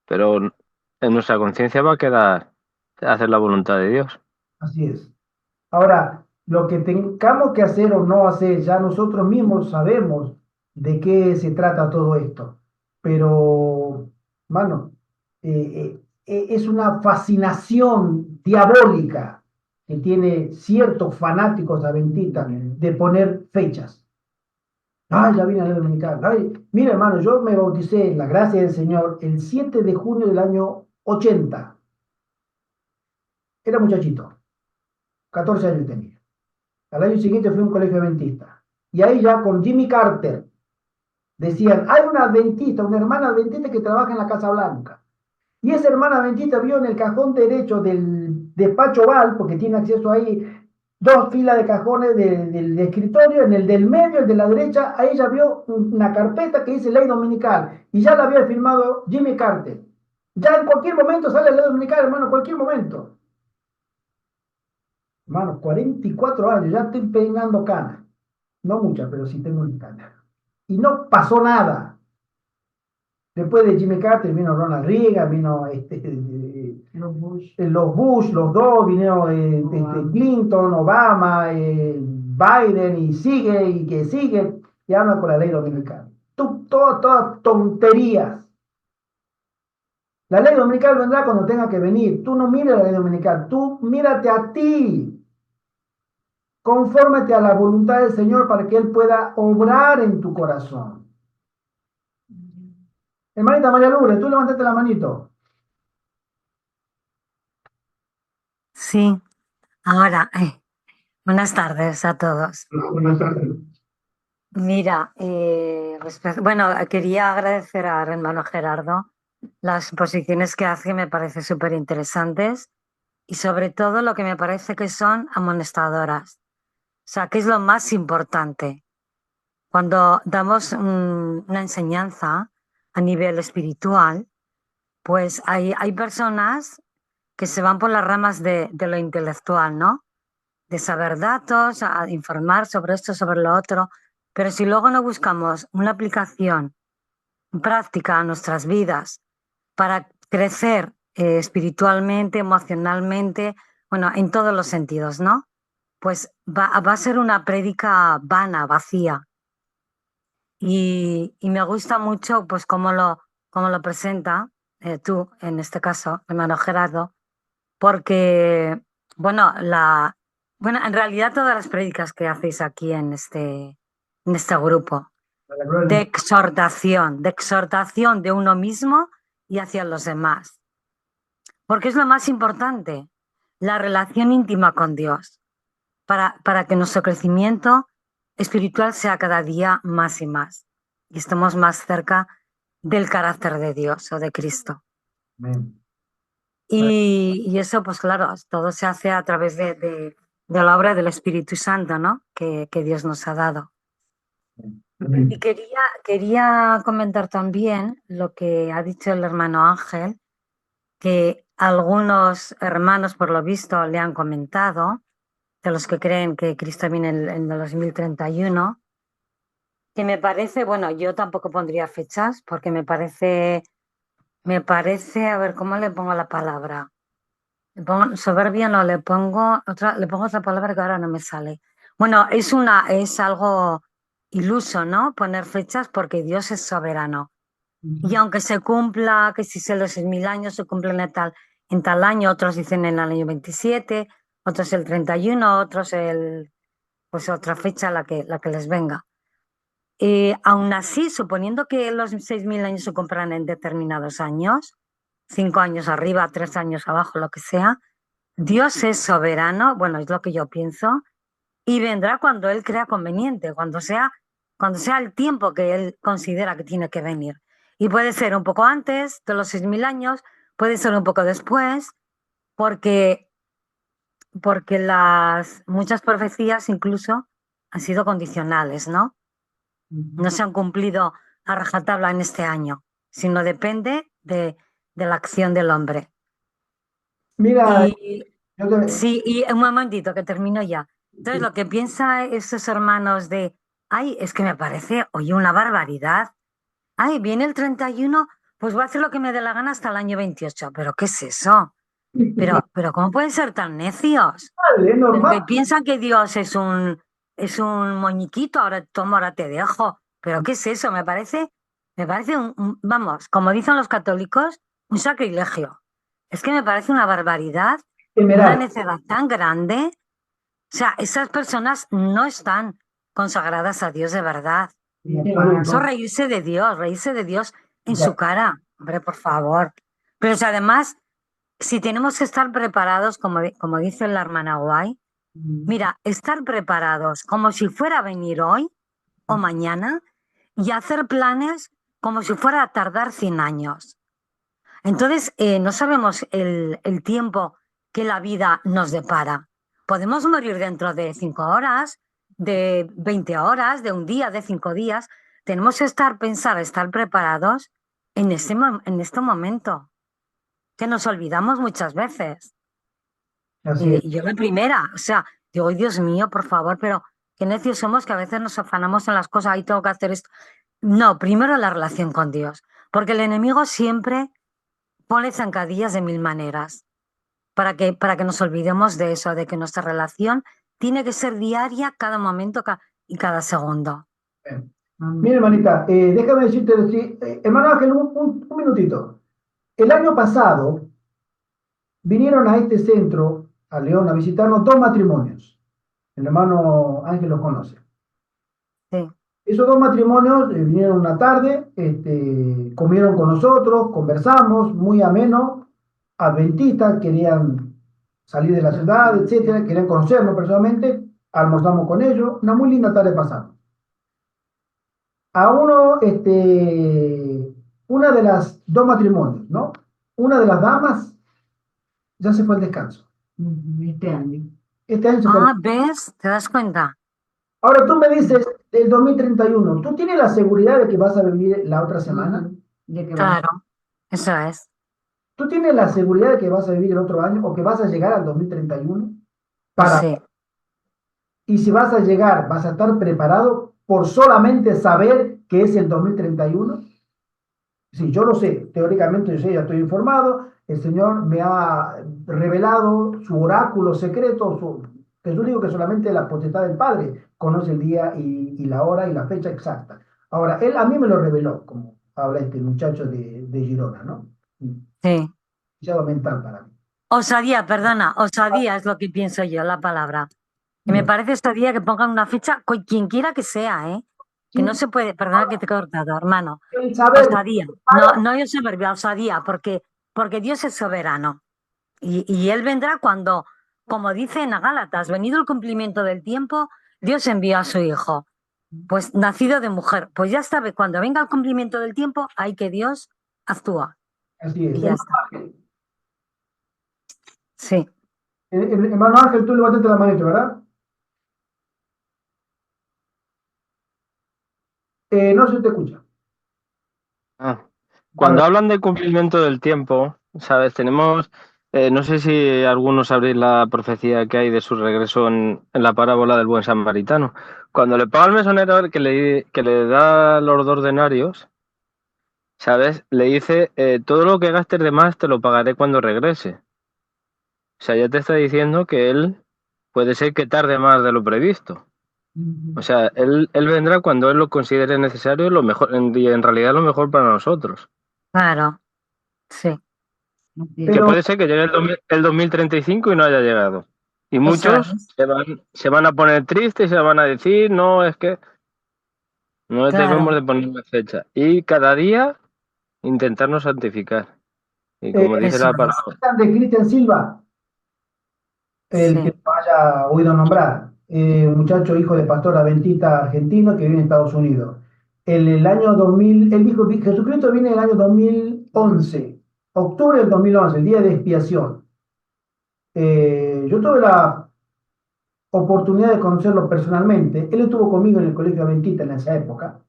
pero en nuestra conciencia va a quedar hacer la voluntad de Dios. Así es. Ahora, lo que tengamos que hacer o no hacer, ya nosotros mismos sabemos de qué se trata todo esto. Pero, mano, es una fascinación diabólica que tiene ciertos fanáticos adventistas de poner fechas. Ay, ya viene la dominical. Ay, mira, hermano, yo me bauticé en la gracia del Señor el 7 de junio del año 80. Era muchachito, 14 años tenía. Al año siguiente fui a un colegio adventista. Y ahí ya con Jimmy Carter decían, hay una adventista, una hermana adventista que trabaja en la Casa Blanca. Y esa hermana adventista vio en el cajón derecho del despacho Oval, porque tiene acceso ahí, dos filas de cajones del escritorio, en el del medio, el de la derecha, ahí ella vio una carpeta que dice Ley Dominical. Y ya la había firmado Jimmy Carter. Ya en cualquier momento sale la Ley Dominical, hermano, en cualquier momento. Hermano, 44 años, ya estoy peinando canas. No muchas, pero sí tengo un cana. Y no pasó nada. Después de Jimmy Carter vino Ronald Reagan, vino los Bush, los dos, vinieron Clinton, Obama, Biden, y sigue, y que sigue, y hablan con la ley dominical. Todas tonterías. La ley dominical vendrá cuando tenga que venir. Tú no mires la ley dominical, tú mírate a ti. Confórmate a la voluntad del Señor para que Él pueda obrar en tu corazón. Hermanita María Lourdes, tú levantaste la manito. Sí, ahora, buenas tardes a todos. Mira, bueno, quería agradecer al hermano Gerardo las exposiciones que hace, me parece súper interesantes y sobre todo lo que me parece que son amonestadoras. O sea, que es lo más importante. Cuando damos una enseñanza a nivel espiritual, pues hay personas que se van por las ramas de lo intelectual, ¿no? De saber datos, a informar sobre esto, sobre lo otro, pero si luego no buscamos una aplicación práctica a nuestras vidas para crecer espiritualmente, emocionalmente, bueno, en todos los sentidos, ¿no? Pues va a ser una prédica vana, vacía. Y me gusta mucho pues cómo lo presenta tú, en este caso, hermano Gerardo, porque, bueno, en realidad todas las prédicas que hacéis aquí en este grupo, de exhortación de uno mismo y hacia los demás. Porque es lo más importante, la relación íntima con Dios, para que nuestro crecimiento espiritual sea cada día más y más y estemos más cerca del carácter de Dios o de Cristo. Amén. Y eso, pues claro, todo se hace a través de la obra del Espíritu Santo, ¿no? Que Dios nos ha dado. Y quería comentar también lo que ha dicho el hermano Ángel, que algunos hermanos, por lo visto, le han comentado, de los que creen que Cristo viene en el 2031, que me parece, bueno, yo tampoco pondría fechas, porque me parece, a ver, ¿cómo le pongo la palabra? Soberbia no, le pongo otra palabra que ahora no me sale. Bueno, es algo iluso, ¿no? Poner fechas porque Dios es soberano. Y aunque se cumpla, que si se los 6.000 años se cumplen en tal año, otros dicen en el año 27, otros el 31, otros pues otra fecha la que les venga. Aún así, suponiendo que los 6.000 años se cumplan en determinados años, 5 años arriba, 3 años abajo, lo que sea, Dios es soberano, bueno, es lo que yo pienso, y vendrá cuando Él crea conveniente, cuando sea cuando sea el tiempo que Él considera que tiene que venir. Y puede ser un poco antes de los 6.000 años, puede ser un poco después, porque muchas profecías incluso han sido condicionales, ¿no? No se han cumplido a rajatabla en este año, sino depende de la acción del hombre. Mira, Y yo te- sí, y un momentito que termino ya. Entonces, lo que piensan esos hermanos de, ay, es que me parece, oye, una barbaridad. Ay, viene el 31, pues voy a hacer lo que me dé la gana hasta el año 28. ¿Pero qué es eso? Pero ¿cómo pueden ser tan necios? es Pero normal. que piensan que Dios es un moñiquito, ahora tomo, ahora te dejo. ¿Pero qué es eso? Me parece vamos, como dicen los católicos, un sacrilegio. Es que me parece una barbaridad, una Temerar. necedad tan grande. O sea, esas personas no están consagradas a Dios de verdad. Eso reírse de Dios en su cara. Hombre, por favor. Pero si además, si tenemos que estar preparados, como dice la hermana Guay, mira, estar preparados como si fuera a venir hoy o mañana y hacer planes como si fuera a tardar 100 años. Entonces, no sabemos el tiempo que la vida nos depara. Podemos morir dentro de 5 horas, de 20 horas, de un día, de 5 días. Tenemos que estar preparados en este momento, que nos olvidamos muchas veces. Así es. Y yo la primera, o sea, digo, "Ay, Dios mío, por favor, pero qué necios somos que a veces nos afanamos en las cosas, ahí tengo que hacer esto". No, primero la relación con Dios, porque el enemigo siempre pone zancadillas de mil maneras para que nos olvidemos de eso, de que nuestra relación tiene que ser diaria cada momento y cada segundo. Mira, hermanita, déjame decirte, hermano Ángel, un minutito. El año pasado vinieron a este centro, a León, a visitarnos 2 matrimonios. El hermano Ángel los conoce. Sí, Esos 2 matrimonios vinieron una tarde, comieron con nosotros, conversamos, muy ameno, adventistas, querían salir de la ciudad, etcétera, querían conocernos personalmente, almorzamos con ellos, una muy linda tarde pasamos. A uno, una de las 2 matrimonios, ¿no? Una de las damas ya se fue al descanso. Este año. Este año se fue. ¿Ves? ¿Te das cuenta? Ahora tú me dices del 2031, ¿tú tienes la seguridad de que vas a vivir la otra semana? De que va. Claro, eso es. ¿Tú tienes la seguridad de que vas a vivir el otro año o que vas a llegar al 2031? Para, Sí, y si vas a llegar, ¿vas a estar preparado por solamente saber que es el 2031? Sí, yo lo sé, teóricamente yo sé, ya estoy informado, el Señor me ha revelado su oráculo secreto, Jesús dijo que solamente la potestad del Padre conoce el día y la hora y la fecha exacta. Ahora, Él a mí me lo reveló, como habla este muchacho de Girona, ¿no? sí. Demasiado mental para mí. Osadía, perdona, osadía es lo que pienso yo, la palabra. Que me parece osadía que pongan una fecha, quien quiera que sea, ¿eh? Que no se puede, perdona que te he cortado, hermano. El saber, Osadía. No, no yo soberbia, osadía, porque Dios es soberano. Y Él vendrá cuando, como dice en Gálatas, venido el cumplimiento del tiempo, Dios envió a su Hijo. Pues nacido de mujer. Pues ya está, cuando venga el cumplimiento del tiempo, hay que Dios actúa. así es. Y ya está. Sí. Hermano Ángel, tú levantaste la manito, ¿verdad? No se te escucha. Ah, A Cuando ver, hablan de cumplimiento del tiempo, ¿sabes? No sé si algunos sabréis la profecía que hay de su regreso en la parábola del buen samaritano. Cuando le paga al mesonero que le da los 2 denarios, ¿sabes? Le dice, todo lo que gastes de más te lo pagaré cuando regrese. O sea, ya te está diciendo que él puede ser que tarde más de lo previsto. O sea, él vendrá cuando él lo considere necesario, lo mejor, y en realidad lo mejor para nosotros. Claro, sí. Que pero puede ser que llegue el 2035 y no haya llegado. Y Eso muchos es. se van a poner tristes y se van a decir, no, es que no debemos Claro, de poner una fecha. Y cada día intentarnos santificar. Y como dice eso la es. palabra, de Cristian Silva, el que Sí. no haya oído nombrar. un muchacho hijo de pastor adventista argentino que vive en Estados Unidos. En el año 2000, él dijo, Jesucristo viene en el año 2011, octubre del 2011, el día de expiación. Yo tuve la oportunidad de conocerlo personalmente. Él estuvo conmigo en el colegio adventista en esa época.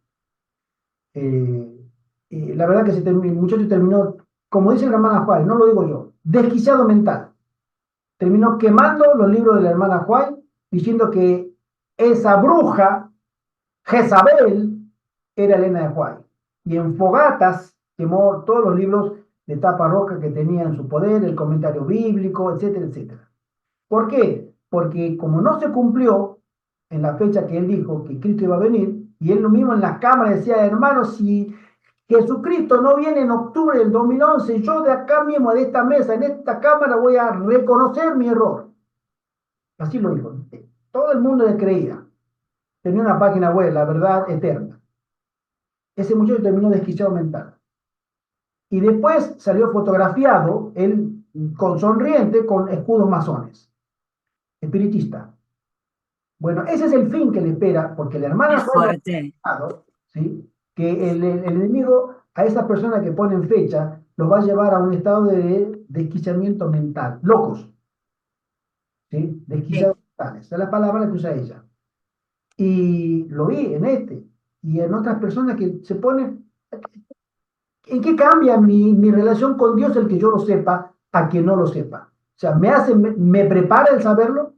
Y la verdad que el muchacho terminó, como dice la hermana Juárez, no lo digo yo, desquiciado mental. Terminó quemando los libros de la hermana Juárez, diciendo que esa bruja, Jezabel, era Elena de Juárez. Y en fogatas quemó todos los libros de tapa roja que tenía en su poder, el comentario bíblico, etcétera, etcétera. ¿Por qué? Porque como no se cumplió en la fecha que él dijo que Cristo iba a venir, y él lo mismo en la cámara decía, hermanos, si Jesucristo no viene en octubre del 2011, yo de acá mismo, de esta mesa, en esta cámara, voy a reconocer mi error. Así lo dijo. Todo el mundo le creía. Tenía una página web, La Verdad Eterna. Ese muchacho terminó desquiciado mental. Y después salió fotografiado, él con sonriente, con escudos masones. Espiritista. Bueno, ese es el fin que le espera, porque la hermana Qué fuerte. ¿sí? Que el enemigo a esa persona que pone en fecha los va a llevar a un estado de desquiciamiento mental, locos, ¿sí? Desquiciados mentales, esa es la palabra que usa ella. Y lo vi en este y en otras personas que se ponen. ¿En qué cambia mi relación con Dios el que yo lo sepa a que no lo sepa? O sea, me prepara el saberlo.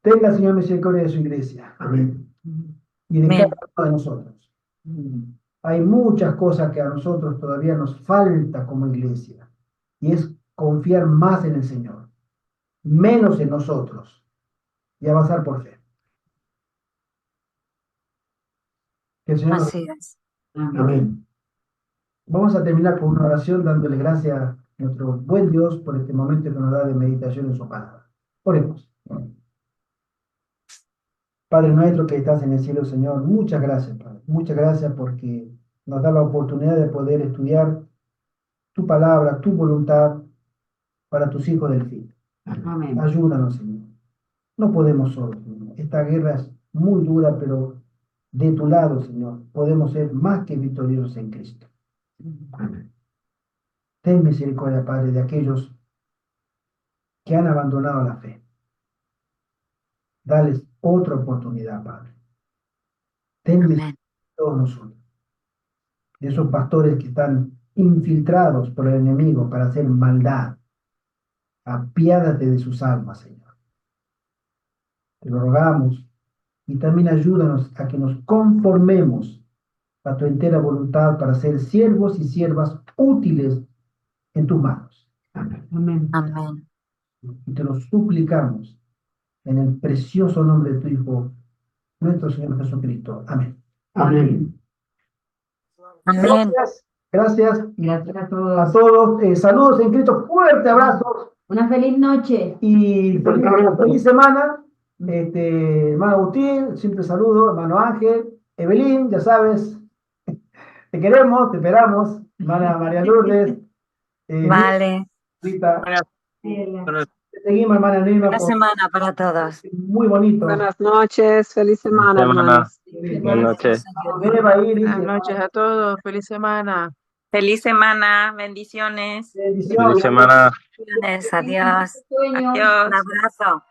Tenga, Señor, misericordia de su iglesia. Amén. Y de Amén. cada uno de nosotros. Hay muchas cosas que a nosotros todavía nos falta como iglesia. Y es confiar más en el Señor, menos en nosotros. Y avanzar por fe. Que el Señor nos... Así es. Amén. Vamos a terminar con una oración dándole gracias a nuestro buen Dios por este momento que nos da de meditación en su palabra. Oremos. Padre nuestro que estás en el cielo, Señor, muchas gracias, Padre. Muchas gracias porque nos da la oportunidad de poder estudiar tu palabra, tu voluntad para tus hijos del fin. Amén. Ayúdanos, Señor. No podemos solos, Señor. Esta guerra es muy dura, pero de tu lado, Señor, podemos ser más que victoriosos en Cristo. Amén. Ten misericordia, Padre, de aquellos que han abandonado la fe. Dales otra oportunidad, Padre. Ten misericordia Amén. de todos nosotros, de esos pastores que están infiltrados por el enemigo para hacer maldad. Apiádate de sus almas, Señor. Te lo rogamos y también ayúdanos a que nos conformemos a tu entera voluntad para ser siervos y siervas útiles en tus manos. Amén. Amén. Y te lo suplicamos en el precioso nombre de tu Hijo, nuestro Señor Jesucristo. Amén. Amén. Amén. Gracias, gracias Gracias a a todos. todos. Saludos en Cristo, fuerte abrazo Una feliz noche. y feliz semana. Hermano Agustín, siempre saludo, hermano Ángel, Evelyn, ya sabes, te queremos, te esperamos, hermana María Lourdes, Vale. Rita, Hola. te seguimos, hermana Nilma, Buena semana para todos. muy bonito. Buenas noches, feliz semana, hermanos. Buenas noches. Beba, Iris, Buenas noches a todos, feliz semana. Feliz semana, bendiciones. bendiciones. Feliz semana. Adiós. Sueño. Adiós. Un abrazo.